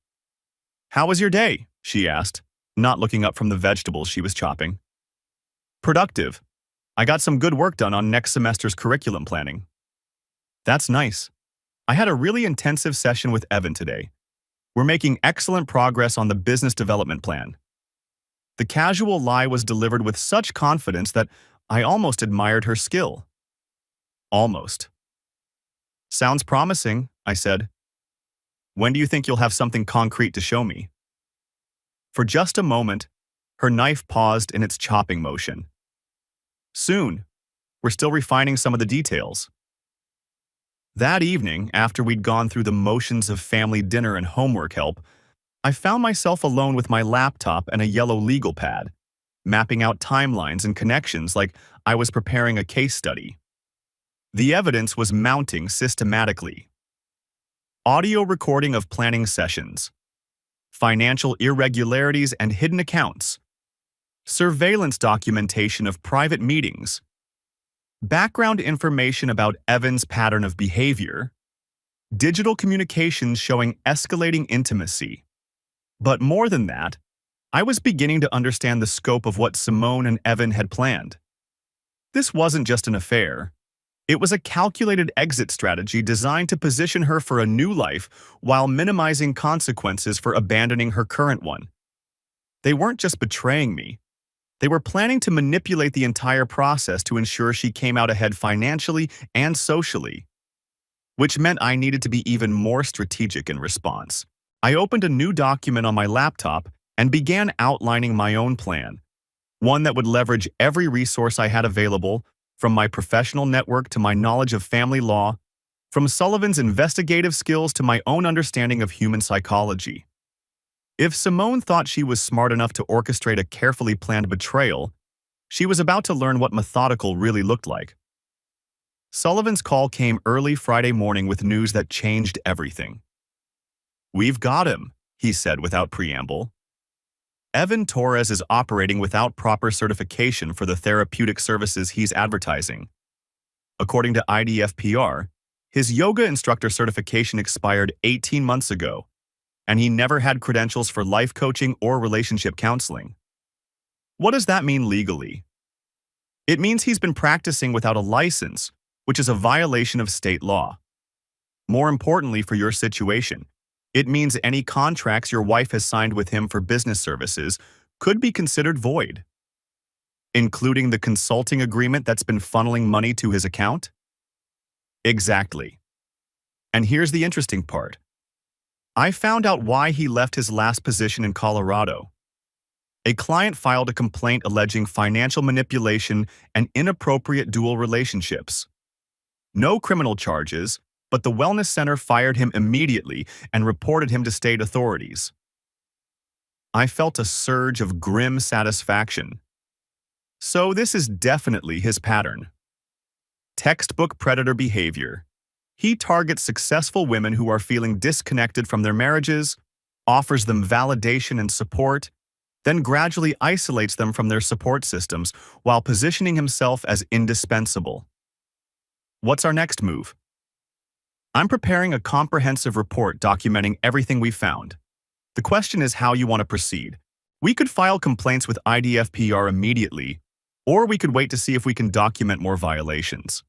Speaker 1: "How was your day?" she asked, not looking up from the vegetables she was chopping. "Productive. I got some good work done on next semester's curriculum planning." "That's nice. I had a really intensive session with Evan today. We're making excellent progress on the business development plan." The casual lie was delivered with such confidence that I almost admired her skill. Almost. "Sounds promising," I said. "When do you think you'll have something concrete to show me?" For just a moment, her knife paused in its chopping motion. "Soon. We're still refining some of the details." That evening, after we'd gone through the motions of family dinner and homework help, I found myself alone with my laptop and a yellow legal pad, mapping out timelines and connections like I was preparing a case study. The evidence was mounting systematically. Audio recording of planning sessions, financial irregularities and hidden accounts, surveillance documentation of private meetings, background information about Evan's pattern of behavior, digital communications showing escalating intimacy. But more than that, I was beginning to understand the scope of what Simone and Evan had planned. This wasn't just an affair. It was a calculated exit strategy designed to position her for a new life while minimizing consequences for abandoning her current one. They weren't just betraying me. They were planning to manipulate the entire process to ensure she came out ahead financially and socially, which meant I needed to be even more strategic in response. I opened a new document on my laptop and began outlining my own plan, one that would leverage every resource I had available, from my professional network to my knowledge of family law, from Sullivan's investigative skills to my own understanding of human psychology. If Simone thought she was smart enough to orchestrate a carefully planned betrayal, she was about to learn what methodical really looked like. Sullivan's call came early Friday morning with news that changed everything. "We've got him," he said without preamble. Evan Torres is operating without proper certification for the therapeutic services he's advertising. According to IDFPR, his yoga instructor certification expired 18 months ago, and he never had credentials for life coaching or relationship counseling. What does that mean legally? It means he's been practicing without a license, which is a violation of state law. More importantly for your situation, it means any contracts your wife has signed with him for business services could be considered void, including the consulting agreement that's been funneling money to his account? Exactly. And here's the interesting part. I found out why he left his last position in Colorado. A client filed a complaint alleging financial manipulation and inappropriate dual relationships. No criminal charges, but the wellness center fired him immediately and reported him to state authorities. I felt a surge of grim satisfaction. So this is definitely his pattern. Textbook predator behavior. He targets successful women who are feeling disconnected from their marriages, offers them validation and support, then gradually isolates them from their support systems while positioning himself as indispensable. What's our next move? I'm preparing a comprehensive report documenting everything we found. The question is how you want to proceed. We could file complaints with IDFPR immediately, or we could wait to see if we can document more violations.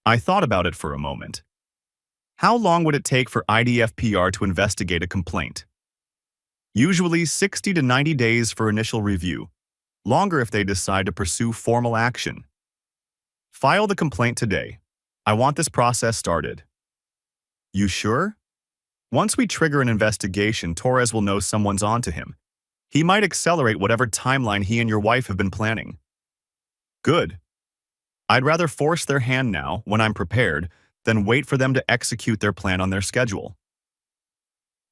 Speaker 1: I thought about it for a moment. How long would it take for IDFPR to investigate a complaint? Usually 60 to 90 days for initial review, longer if they decide to pursue formal action. File the complaint today. I want this process started. You sure? Once we trigger an investigation, Torres will know someone's onto him. He might accelerate whatever timeline he and your wife have been planning. Good. I'd rather force their hand now, when I'm prepared, than wait for them to execute their plan on their schedule.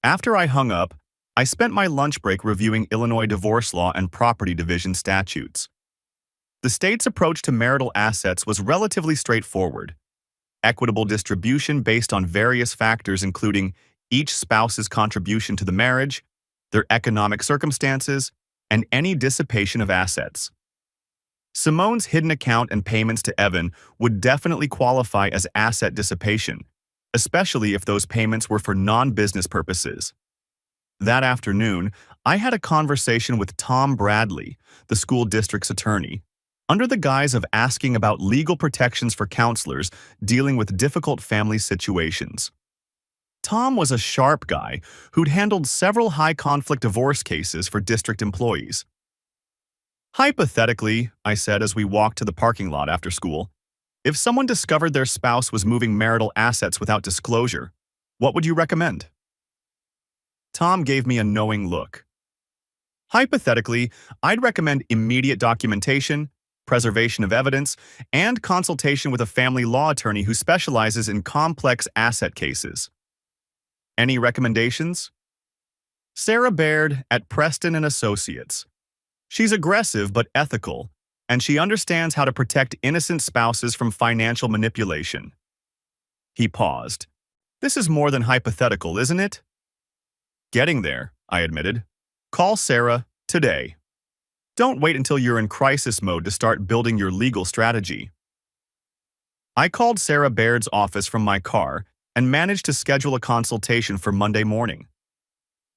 Speaker 1: After I hung up, I spent my lunch break reviewing Illinois divorce law and property division statutes. The state's approach to marital assets was relatively straightforward. Equitable distribution based on various factors including each spouse's contribution to the marriage, their economic circumstances, and any dissipation of assets. Simone's hidden account and payments to Evan would definitely qualify as asset dissipation, especially if those payments were for non-business purposes. That afternoon, I had a conversation with Tom Bradley, the school district's attorney, under the guise of asking about legal protections for counselors dealing with difficult family situations. Tom was a sharp guy who'd handled several high-conflict divorce cases for district employees. Hypothetically, I said as we walked to the parking lot after school, if someone discovered their spouse was moving marital assets without disclosure, what would you recommend? Tom gave me a knowing look. Hypothetically, I'd recommend immediate documentation, preservation of evidence, and consultation with a family law attorney who specializes in complex asset cases. Any recommendations? Sarah Baird at Preston and Associates. She's aggressive but ethical, and she understands how to protect innocent spouses from financial manipulation. He paused. This is more than hypothetical, isn't it? Getting there, I admitted. Call Sarah today. Don't wait until you're in crisis mode to start building your legal strategy. I called Sarah Baird's office from my car and managed to schedule a consultation for Monday morning.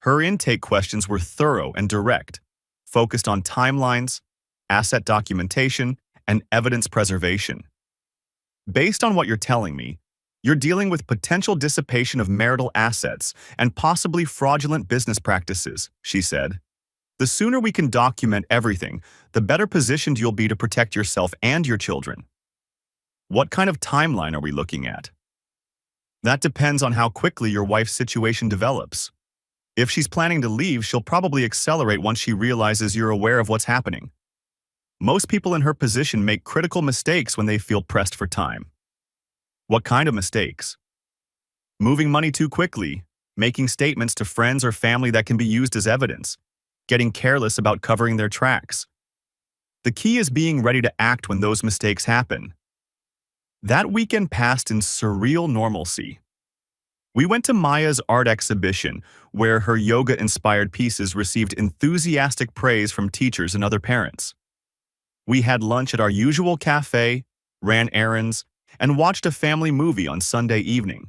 Speaker 1: Her intake questions were thorough and direct, focused on timelines, asset documentation, and evidence preservation. Based on what you're telling me, you're dealing with potential dissipation of marital assets and possibly fraudulent business practices, she said. The sooner we can document everything, the better positioned you'll be to protect yourself and your children. What kind of timeline are we looking at? That depends on how quickly your wife's situation develops. If she's planning to leave, she'll probably accelerate once she realizes you're aware of what's happening. Most people in her position make critical mistakes when they feel pressed for time. What kind of mistakes? Moving money too quickly, making statements to friends or family that can be used as evidence, getting careless about covering their tracks. The key is being ready to act when those mistakes happen. That weekend passed in surreal normalcy. We went to Maya's art exhibition, where her yoga-inspired pieces received enthusiastic praise from teachers and other parents. We had lunch at our usual cafe, ran errands, and watched a family movie on Sunday evening.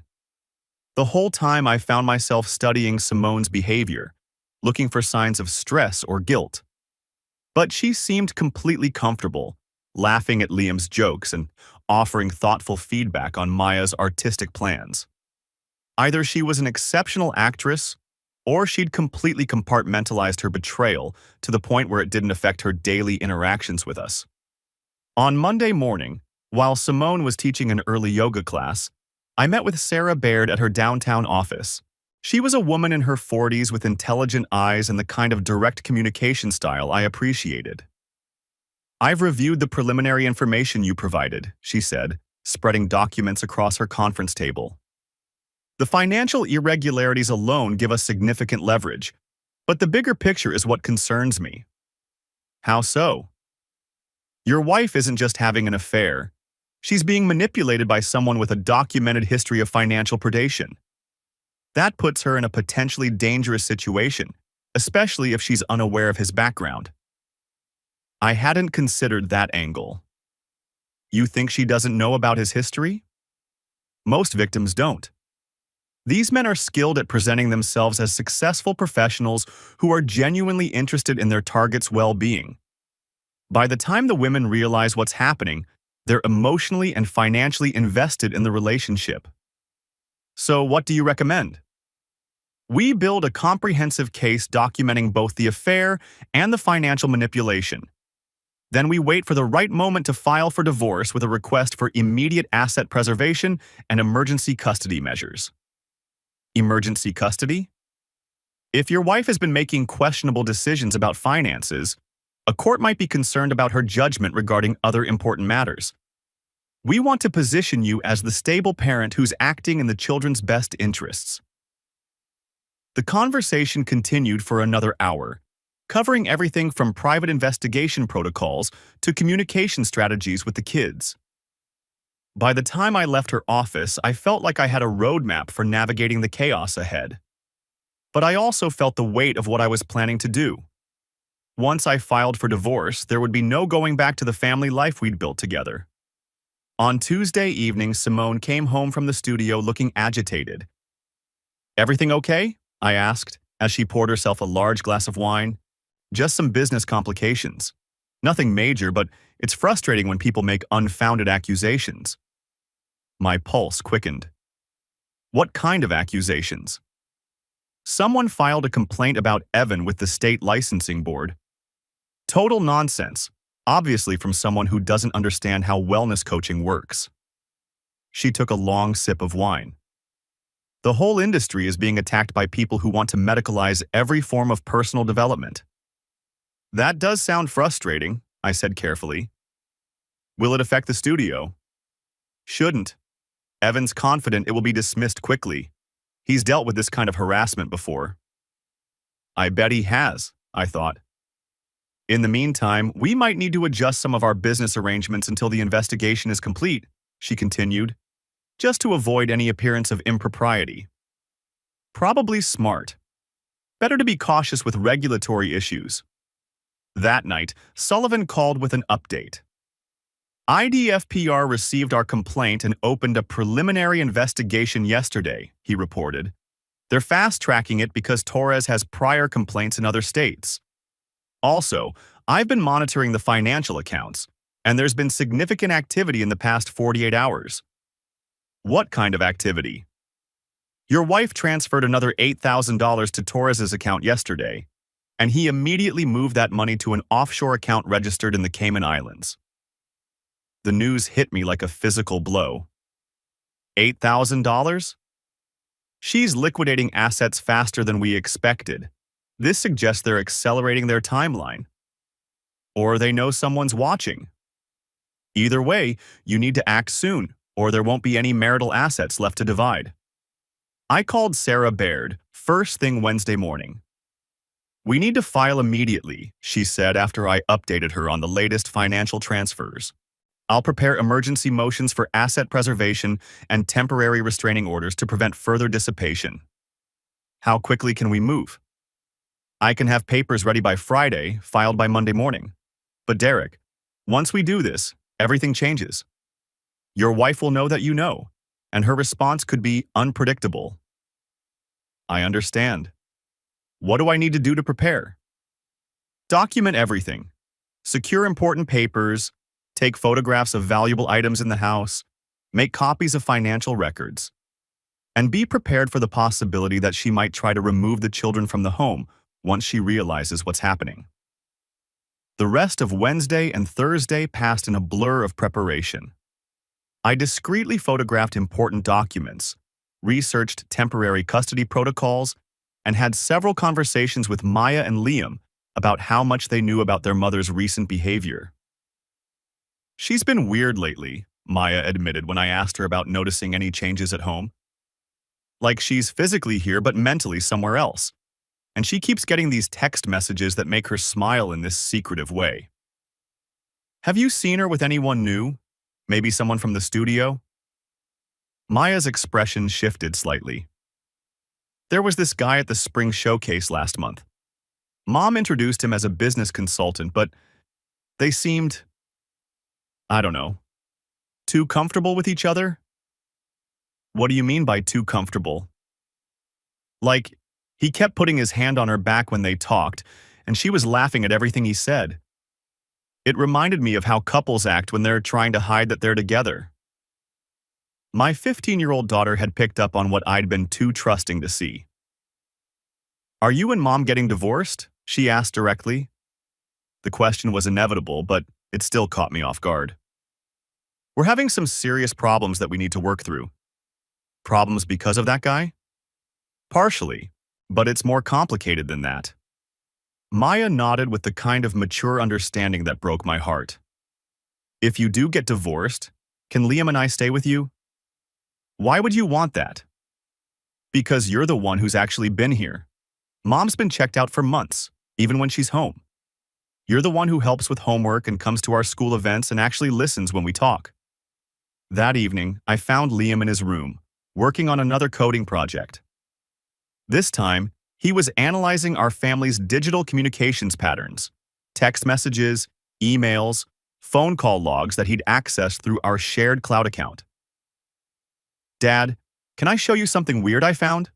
Speaker 1: The whole time I found myself studying Simone's behavior, looking for signs of stress or guilt. But she seemed completely comfortable, laughing at Liam's jokes and offering thoughtful feedback on Maya's artistic plans. Either she was an exceptional actress, or she'd completely compartmentalized her betrayal to the point where it didn't affect her daily interactions with us. On Monday morning, while Simone was teaching an early yoga class, I met with Sarah Baird at her downtown office. She was a woman in her 40s with intelligent eyes and the kind of direct communication style I appreciated. "I've reviewed the preliminary information you provided," she said, spreading documents across her conference table. "The financial irregularities alone give us significant leverage, but the bigger picture is what concerns me." "How so?" "Your wife isn't just having an affair. She's being manipulated by someone with a documented history of financial predation. That puts her in a potentially dangerous situation, especially if she's unaware of his background." "I hadn't considered that angle." "You think she doesn't know about his history?" "Most victims don't. These men are skilled at presenting themselves as successful professionals who are genuinely interested in their target's well-being. By the time the women realize what's happening, they're emotionally and financially invested in the relationship." "So what do you recommend?" "We build a comprehensive case documenting both the affair and the financial manipulation. Then we wait for the right moment to file for divorce with a request for immediate asset preservation and emergency custody measures." Emergency custody? If your wife has been making questionable decisions about finances, a court might be concerned about her judgment regarding other important matters. We want to position you as the stable parent who's acting in the children's best interests. The conversation continued for another hour, covering everything from private investigation protocols to communication strategies with the kids. By the time I left her office, I felt like I had a roadmap for navigating the chaos ahead. But I also felt the weight of what I was planning to do. Once I filed for divorce, there would be no going back to the family life we'd built together. On Tuesday evening, Simone came home from the studio looking agitated. "Everything okay?" I asked, as she poured herself a large glass of wine. "Just some business complications. Nothing major, but it's frustrating when people make unfounded accusations." My pulse quickened. "What kind of accusations?" "Someone filed a complaint about Evan with the state licensing board. Total nonsense, obviously from someone who doesn't understand how wellness coaching works." She took a long sip of wine. "The whole industry is being attacked by people who want to medicalize every form of personal development." "That does sound frustrating," I said carefully. "Will it affect the studio?" "Shouldn't. Evan's confident it will be dismissed quickly. He's dealt with this kind of harassment before." "I bet he has," I thought. "In the meantime, we might need to adjust some of our business arrangements until the investigation is complete," she continued, "just to avoid any appearance of impropriety." Probably smart. Better to be cautious with regulatory issues. That night, Sullivan called with an update. "IDFPR received our complaint and opened a preliminary investigation yesterday," he reported. "They're fast-tracking it because Torres has prior complaints in other states. Also, I've been monitoring the financial accounts, and there's been significant activity in the past 48 hours. "What kind of activity?" "Your wife transferred another $8,000 to Torres's account yesterday, and he immediately moved that money to an offshore account registered in the Cayman Islands." The news hit me like a physical blow. $8,000? She's liquidating assets faster than we expected. This suggests they're accelerating their timeline. Or they know someone's watching. Either way, you need to act soon, or there won't be any marital assets left to divide. I called Sarah Baird first thing Wednesday morning. "We need to file immediately," she said after I updated her on the latest financial transfers. I'll prepare emergency motions for asset preservation and temporary restraining orders to prevent further dissipation. How quickly can we move? I can have papers ready by Friday, filed by Monday morning. But Derek, once we do this, everything changes. Your wife will know that you know, and her response could be unpredictable. I understand. What do I need to do to prepare? Document everything. Secure important papers, take photographs of valuable items in the house, make copies of financial records, and be prepared for the possibility that she might try to remove the children from the home once she realizes what's happening. The rest of Wednesday and Thursday passed in a blur of preparation. I discreetly photographed important documents, researched temporary custody protocols, and had several conversations with Maya and Liam about how much they knew about their mother's recent behavior. She's been weird lately, Maya admitted when I asked her about noticing any changes at home. Like she's physically here but mentally somewhere else. And she keeps getting these text messages that make her smile in this secretive way. Have you seen her with anyone new? Maybe someone from the studio? Maya's expression shifted slightly. There was this guy at the spring showcase last month. Mom introduced him as a business consultant, but they seemed, I don't know, too comfortable with each other? What do you mean by too comfortable? Like, he kept putting his hand on her back when they talked, and she was laughing at everything he said. It reminded me of how couples act when they're trying to hide that they're together. My 15-year-old daughter had picked up on what I'd been too trusting to see. Are you and Mom getting divorced? She asked directly. The question was inevitable, but it still caught me off guard. We're having some serious problems that we need to work through. Problems because of that guy? Partially, but it's more complicated than that. Maya nodded with the kind of mature understanding that broke my heart. If you do get divorced, can Liam and I stay with you? Why would you want that? Because you're the one who's actually been here. Mom's been checked out for months, even when she's home. You're the one who helps with homework and comes to our school events and actually listens when we talk. That evening, I found Liam in his room, working on another coding project. This time, he was analyzing our family's digital communications patterns, text messages, emails, phone call logs that he'd accessed through our shared cloud account. Dad, can I show you something weird I found?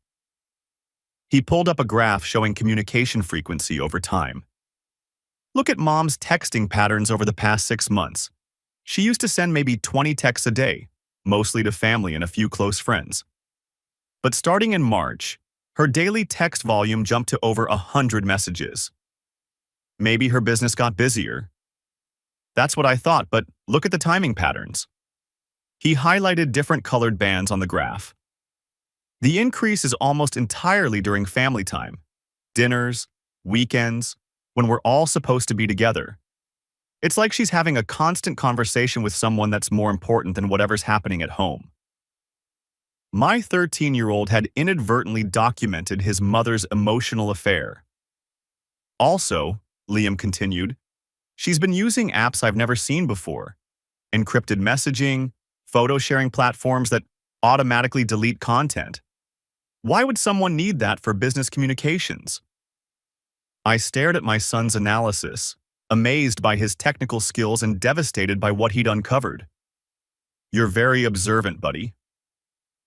Speaker 1: He pulled up a graph showing communication frequency over time. Look at Mom's texting patterns over the past 6 months. She used to send maybe 20 texts a day, mostly to family and a few close friends. But starting in March, her daily text volume jumped to over 100 messages. Maybe her business got busier. That's what I thought, but look at the timing patterns. He highlighted different colored bands on the graph. The increase is almost entirely during family time, dinners, weekends, when we're all supposed to be together. It's like she's having a constant conversation with someone that's more important than whatever's happening at home. My 13-year-old had inadvertently documented his mother's emotional affair. Also, Liam continued, she's been using apps I've never seen before. Encrypted messaging, photo sharing platforms that automatically delete content. Why would someone need that for business communications? I stared at my son's analysis, amazed by his technical skills and devastated by what he'd uncovered. You're very observant, buddy.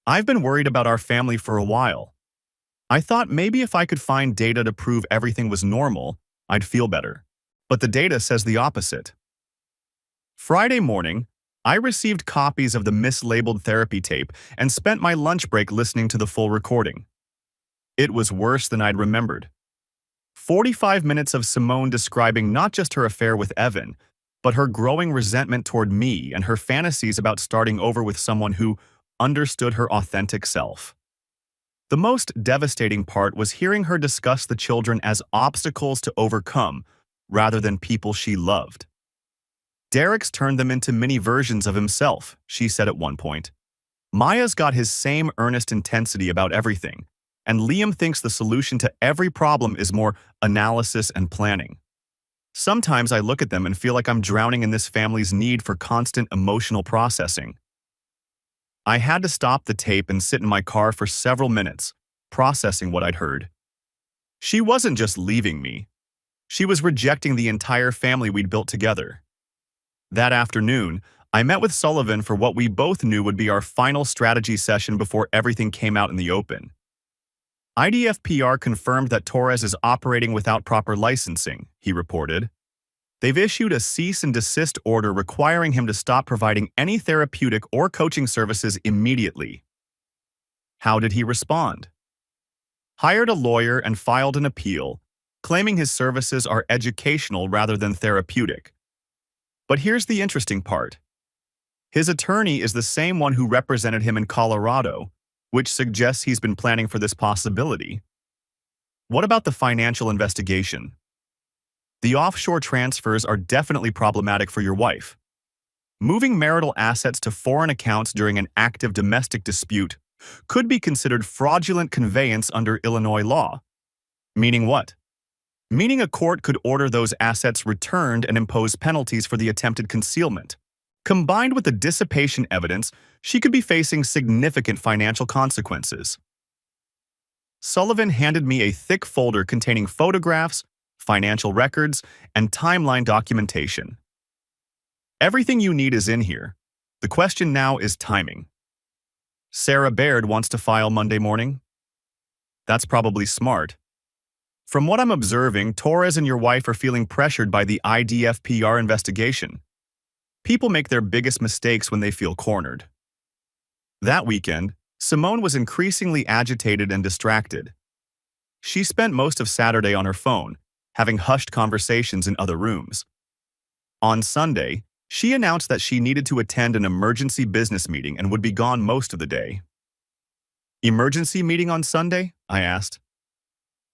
Speaker 1: I've been worried about our family for a while. I thought maybe if I could find data to prove everything was normal, I'd feel better. But the data says the opposite. Friday morning, I received copies of the mislabeled therapy tape and spent my lunch break listening to the full recording. It was worse than I'd remembered. 45 minutes of Simone describing not just her affair with Evan, but her growing resentment toward me and her fantasies about starting over with someone who understood her authentic self. The most devastating part was hearing her discuss the children as obstacles to overcome rather than people she loved. Derek's turned them into mini versions of himself, she said at one point. Maya's got his same earnest intensity about everything, and Liam thinks the solution to every problem is more analysis and planning. Sometimes I look at them and feel like I'm drowning in this family's need for constant emotional processing. I had to stop the tape and sit in my car for several minutes, processing what I'd heard. She wasn't just leaving me. She was rejecting the entire family we'd built together. That afternoon, I met with Sullivan for what we both knew would be our final strategy session before everything came out in the open. IDFPR confirmed that Torres is operating without proper licensing, he reported. They've issued a cease and desist order requiring him to stop providing any therapeutic or coaching services immediately. How did he respond? Hired a lawyer and filed an appeal, claiming his services are educational rather than therapeutic. But here's the interesting part. His attorney is the same one who represented him in Colorado, which suggests he's been planning for this possibility. What about the financial investigation? The offshore transfers are definitely problematic for your wife. Moving marital assets to foreign accounts during an active domestic dispute could be considered fraudulent conveyance under Illinois law. Meaning what? Meaning a court could order those assets returned and impose penalties for the attempted concealment. Combined with the dissipation evidence, she could be facing significant financial consequences. Sullivan handed me a thick folder containing photographs, financial records, and timeline documentation. Everything you need is in here. The question now is timing. Sarah Baird wants to file Monday morning? That's probably smart. From what I'm observing, Torres and your wife are feeling pressured by the IDFPR investigation. People make their biggest mistakes when they feel cornered. That weekend, Simone was increasingly agitated and distracted. She spent most of Saturday on her phone, having hushed conversations in other rooms. On Sunday, she announced that she needed to attend an emergency business meeting and would be gone most of the day. Emergency meeting on Sunday? I asked.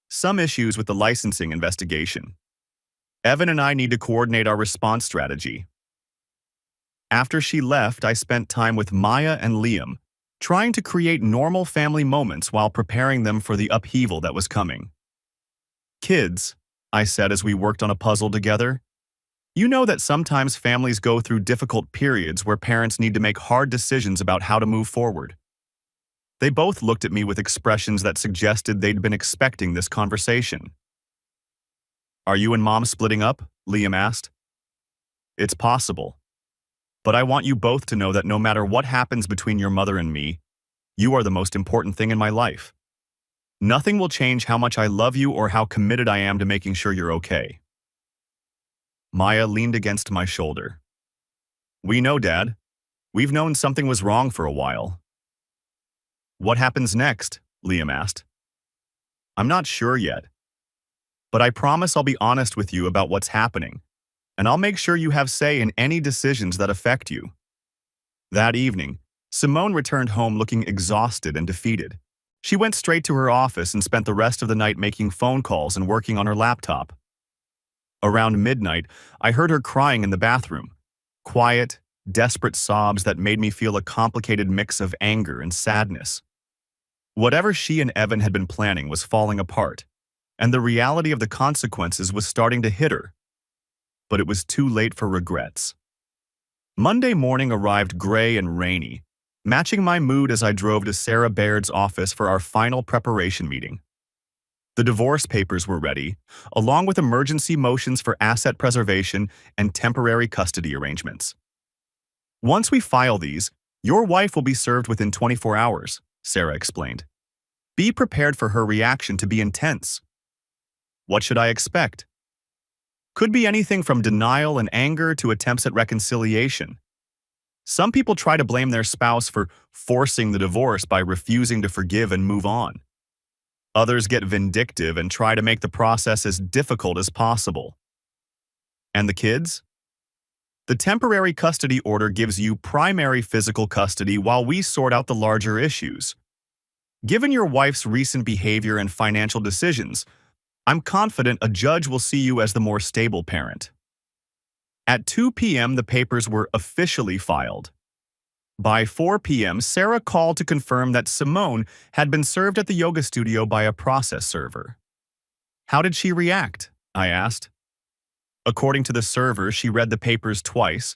Speaker 1: Some issues with the licensing investigation. Evan and I need to coordinate our response strategy. After she left, I spent time with Maya and Liam, trying to create normal family moments while preparing them for the upheaval that was coming. Kids, I said as we worked on a puzzle together, you know that sometimes families go through difficult periods where parents need to make hard decisions about how to move forward. They both looked at me with expressions that suggested they'd been expecting this conversation. Are you and Mom splitting up? Liam asked. It's possible. But I want you both to know that no matter what happens between your mother and me, you are the most important thing in my life. Nothing will change how much I love you or how committed I am to making sure you're okay. Maya leaned against my shoulder. We know, Dad. We've known something was wrong for a while. What happens next? Liam asked. I'm not sure yet. But I promise I'll be honest with you about what's happening, and I'll make sure you have say in any decisions that affect you. That evening, Simone returned home looking exhausted and defeated. She went straight to her office and spent the rest of the night making phone calls and working on her laptop. Around midnight, I heard her crying in the bathroom. Quiet, desperate sobs that made me feel a complicated mix of anger and sadness. Whatever she and Evan had been planning was falling apart, and the reality of the consequences was starting to hit her. But it was too late for regrets. Monday morning arrived gray and rainy, matching my mood as I drove to Sarah Baird's office for our final preparation meeting. The divorce papers were ready, along with emergency motions for asset preservation and temporary custody arrangements. Once we file these, your wife will be served within 24 hours, Sarah explained. Be prepared for her reaction to be intense. What should I expect? Could be anything from denial and anger to attempts at reconciliation. Some people try to blame their spouse for forcing the divorce by refusing to forgive and move on. Others get vindictive and try to make the process as difficult as possible. And the kids? The temporary custody order gives you primary physical custody while we sort out the larger issues. Given your wife's recent behavior and financial decisions, I'm confident a judge will see you as the more stable parent. At 2 p.m., the papers were officially filed. By 4 p.m., Sarah called to confirm that Simone had been served at the yoga studio by a process server. How did she react? I asked. According to the server, she read the papers twice,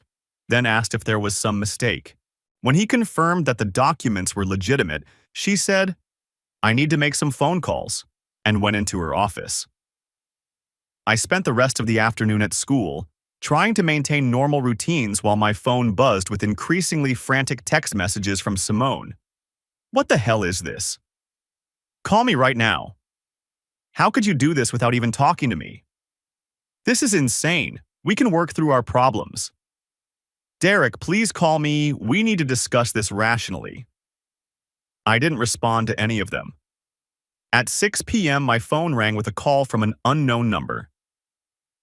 Speaker 1: then asked if there was some mistake. When he confirmed that the documents were legitimate, she said, "I need to make some phone calls," and went into her office. I spent the rest of the afternoon at school, trying to maintain normal routines while my phone buzzed with increasingly frantic text messages from Simone. What the hell is this? Call me right now. How could you do this without even talking to me? This is insane. We can work through our problems. Derek, please call me. We need to discuss this rationally. I didn't respond to any of them. At 6 p.m., my phone rang with a call from an unknown number.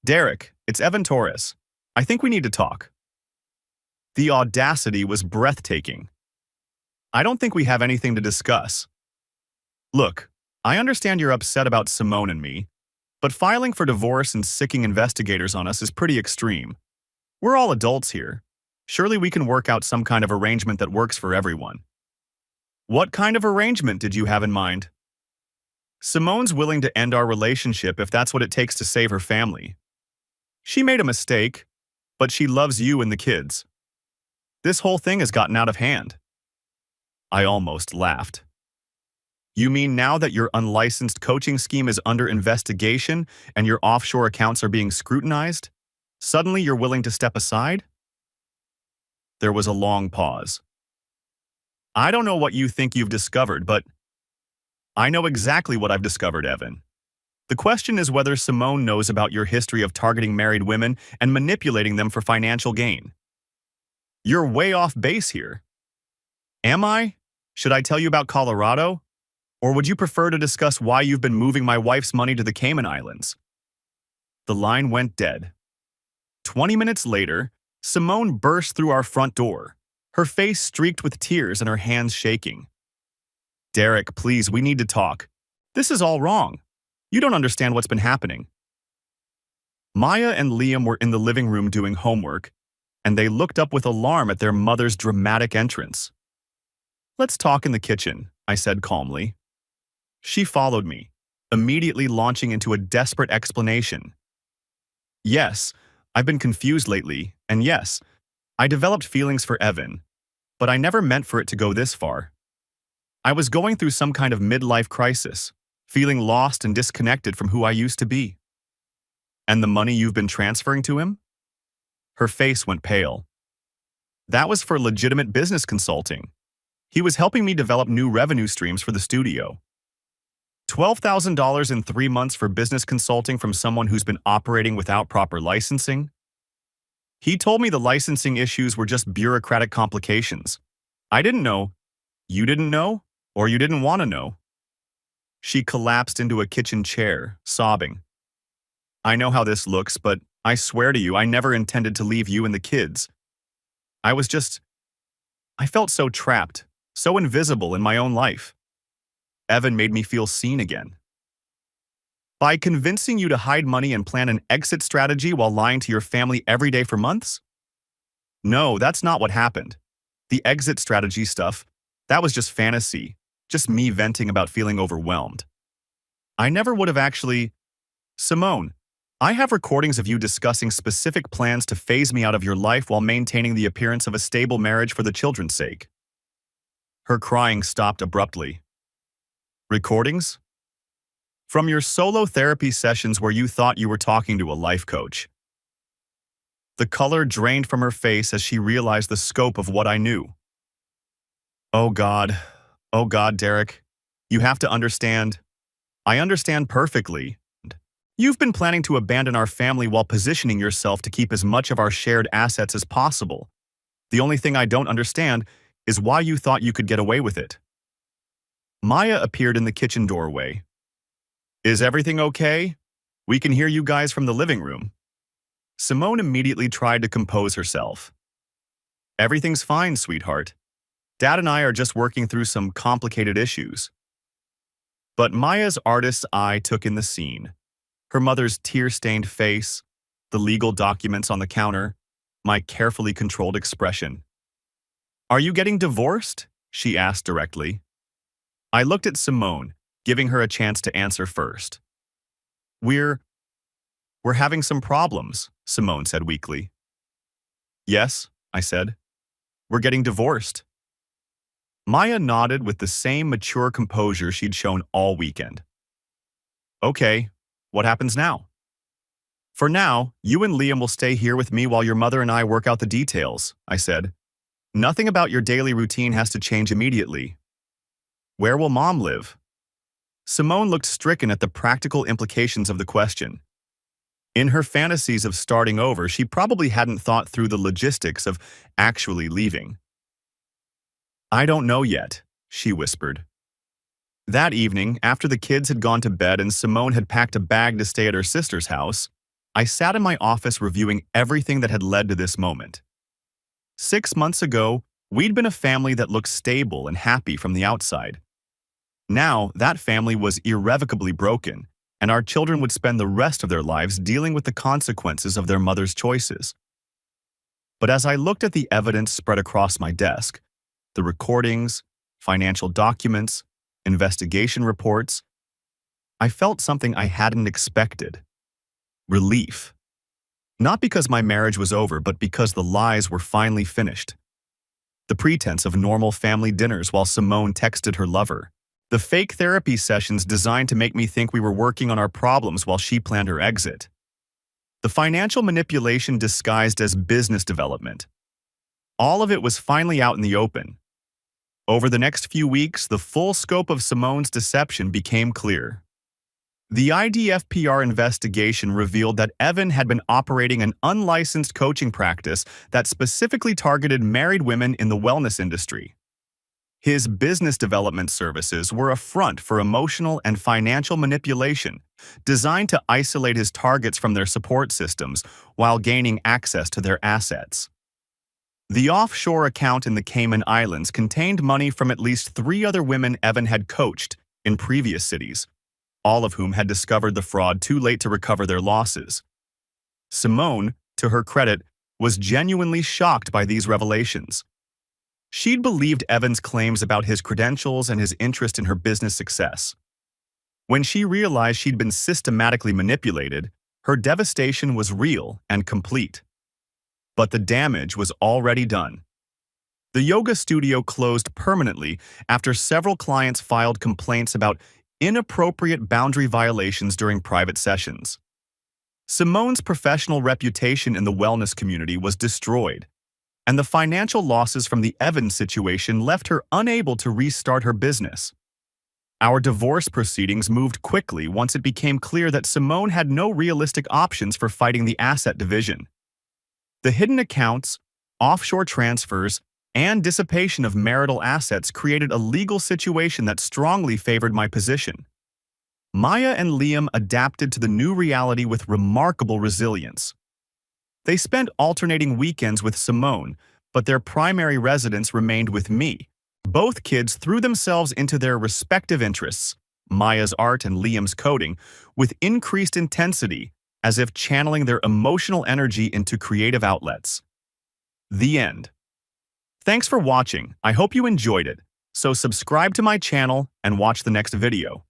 Speaker 1: Derek, it's Evan Torres. I think we need to talk. The audacity was breathtaking. I don't think we have anything to discuss. Look, I understand you're upset about Simone and me, but filing for divorce and sicking investigators on us is pretty extreme. We're all adults here. Surely we can work out some kind of arrangement that works for everyone. What kind of arrangement did you have in mind? Simone's willing to end our relationship if that's what it takes to save her family. She made a mistake, but she loves you and the kids. This whole thing has gotten out of hand. I almost laughed. You mean now that your unlicensed coaching scheme is under investigation and your offshore accounts are being scrutinized, suddenly you're willing to step aside? There was a long pause. I don't know what you think you've discovered, but I know exactly what I've discovered, Evan. The question is whether Simone knows about your history of targeting married women and manipulating them for financial gain. You're way off base here. Am I? Should I tell you about Colorado? Or would you prefer to discuss why you've been moving my wife's money to the Cayman Islands? The line went dead. 20 minutes later, Simone burst through our front door, her face streaked with tears and her hands shaking. Derek, please, we need to talk. This is all wrong. You don't understand what's been happening. Maya and Liam were in the living room doing homework, and they looked up with alarm at their mother's dramatic entrance. Let's talk in the kitchen, I said calmly. She followed me, immediately launching into a desperate explanation. Yes, I've been confused lately, and yes, I developed feelings for Evan, but I never meant for it to go this far. I was going through some kind of midlife crisis, feeling lost and disconnected from who I used to be. And the money you've been transferring to him? Her face went pale. That was for legitimate business consulting. He was helping me develop new revenue streams for the studio. $12,000 in 3 months for business consulting from someone who's been operating without proper licensing? He told me the licensing issues were just bureaucratic complications. I didn't know. You didn't know? Or you didn't want to know? She collapsed into a kitchen chair, sobbing. I know how this looks, but I swear to you, I never intended to leave you and the kids. I felt so trapped, so invisible in my own life. Evan made me feel seen again. By convincing you to hide money and plan an exit strategy while lying to your family every day for months? No, that's not what happened. The exit strategy stuff, that was just fantasy, just me venting about feeling overwhelmed. I never would have actually... Simone, I have recordings of you discussing specific plans to phase me out of your life while maintaining the appearance of a stable marriage for the children's sake. Her crying stopped abruptly. Recordings? From your solo therapy sessions where you thought you were talking to a life coach. The color drained from her face as she realized the scope of what I knew. Oh God, Derek. You have to understand. I understand perfectly. You've been planning to abandon our family while positioning yourself to keep as much of our shared assets as possible. The only thing I don't understand is why you thought you could get away with it. Maya appeared in the kitchen doorway. Is everything okay? We can hear you guys from the living room. Simone immediately tried to compose herself. Everything's fine, sweetheart. Dad and I are just working through some complicated issues. But Maya's artist's eye took in the scene. Her mother's tear-stained face, the legal documents on the counter, my carefully controlled expression. Are you getting divorced? She asked directly. I looked at Simone, giving her a chance to answer first. We're We're having some problems, Simone said weakly. Yes, I said. We're getting divorced. Maya nodded with the same mature composure she'd shown all weekend. Okay, what happens now? For now, you and Liam will stay here with me while your mother and I work out the details, I said. Nothing about your daily routine has to change immediately. Where will Mom live? Simone looked stricken at the practical implications of the question. In her fantasies of starting over, she probably hadn't thought through the logistics of actually leaving. I don't know yet, she whispered. That evening, after the kids had gone to bed and Simone had packed a bag to stay at her sister's house, I sat in my office reviewing everything that had led to this moment. 6 months ago, we'd been a family that looked stable and happy from the outside. Now, that family was irrevocably broken, and our children would spend the rest of their lives dealing with the consequences of their mother's choices. But as I looked at the evidence spread across my desk, the recordings, financial documents, investigation reports, I felt something I hadn't expected. Relief. Not because my marriage was over, but because the lies were finally finished. The pretense of normal family dinners while Simone texted her lover. The fake therapy sessions designed to make me think we were working on our problems while she planned her exit. The financial manipulation disguised as business development. All of it was finally out in the open. Over the next few weeks, the full scope of Simone's deception became clear. The IDFPR investigation revealed that Evan had been operating an unlicensed coaching practice that specifically targeted married women in the wellness industry. His business development services were a front for emotional and financial manipulation, designed to isolate his targets from their support systems while gaining access to their assets. The offshore account in the Cayman Islands contained money from at least 3 other women Evan had coached in previous cities, all of whom had discovered the fraud too late to recover their losses. Simone, to her credit, was genuinely shocked by these revelations. She'd believed Evan's claims about his credentials and his interest in her business success. When she realized she'd been systematically manipulated, her devastation was real and complete. But the damage was already done. The yoga studio closed permanently after several clients filed complaints about inappropriate boundary violations during private sessions. Simone's professional reputation in the wellness community was destroyed, and the financial losses from the Evans situation left her unable to restart her business. Our divorce proceedings moved quickly once it became clear that Simone had no realistic options for fighting the asset division. The hidden accounts, offshore transfers, and dissipation of marital assets created a legal situation that strongly favored my position. Maya and Liam adapted to the new reality with remarkable resilience. They spent alternating weekends with Simone, but their primary residence remained with me. Both kids threw themselves into their respective interests, Maya's art and Liam's coding, with increased intensity, as if channeling their emotional energy into creative outlets. The end. Thanks for watching. I hope you enjoyed it. So subscribe to my channel and watch the next video.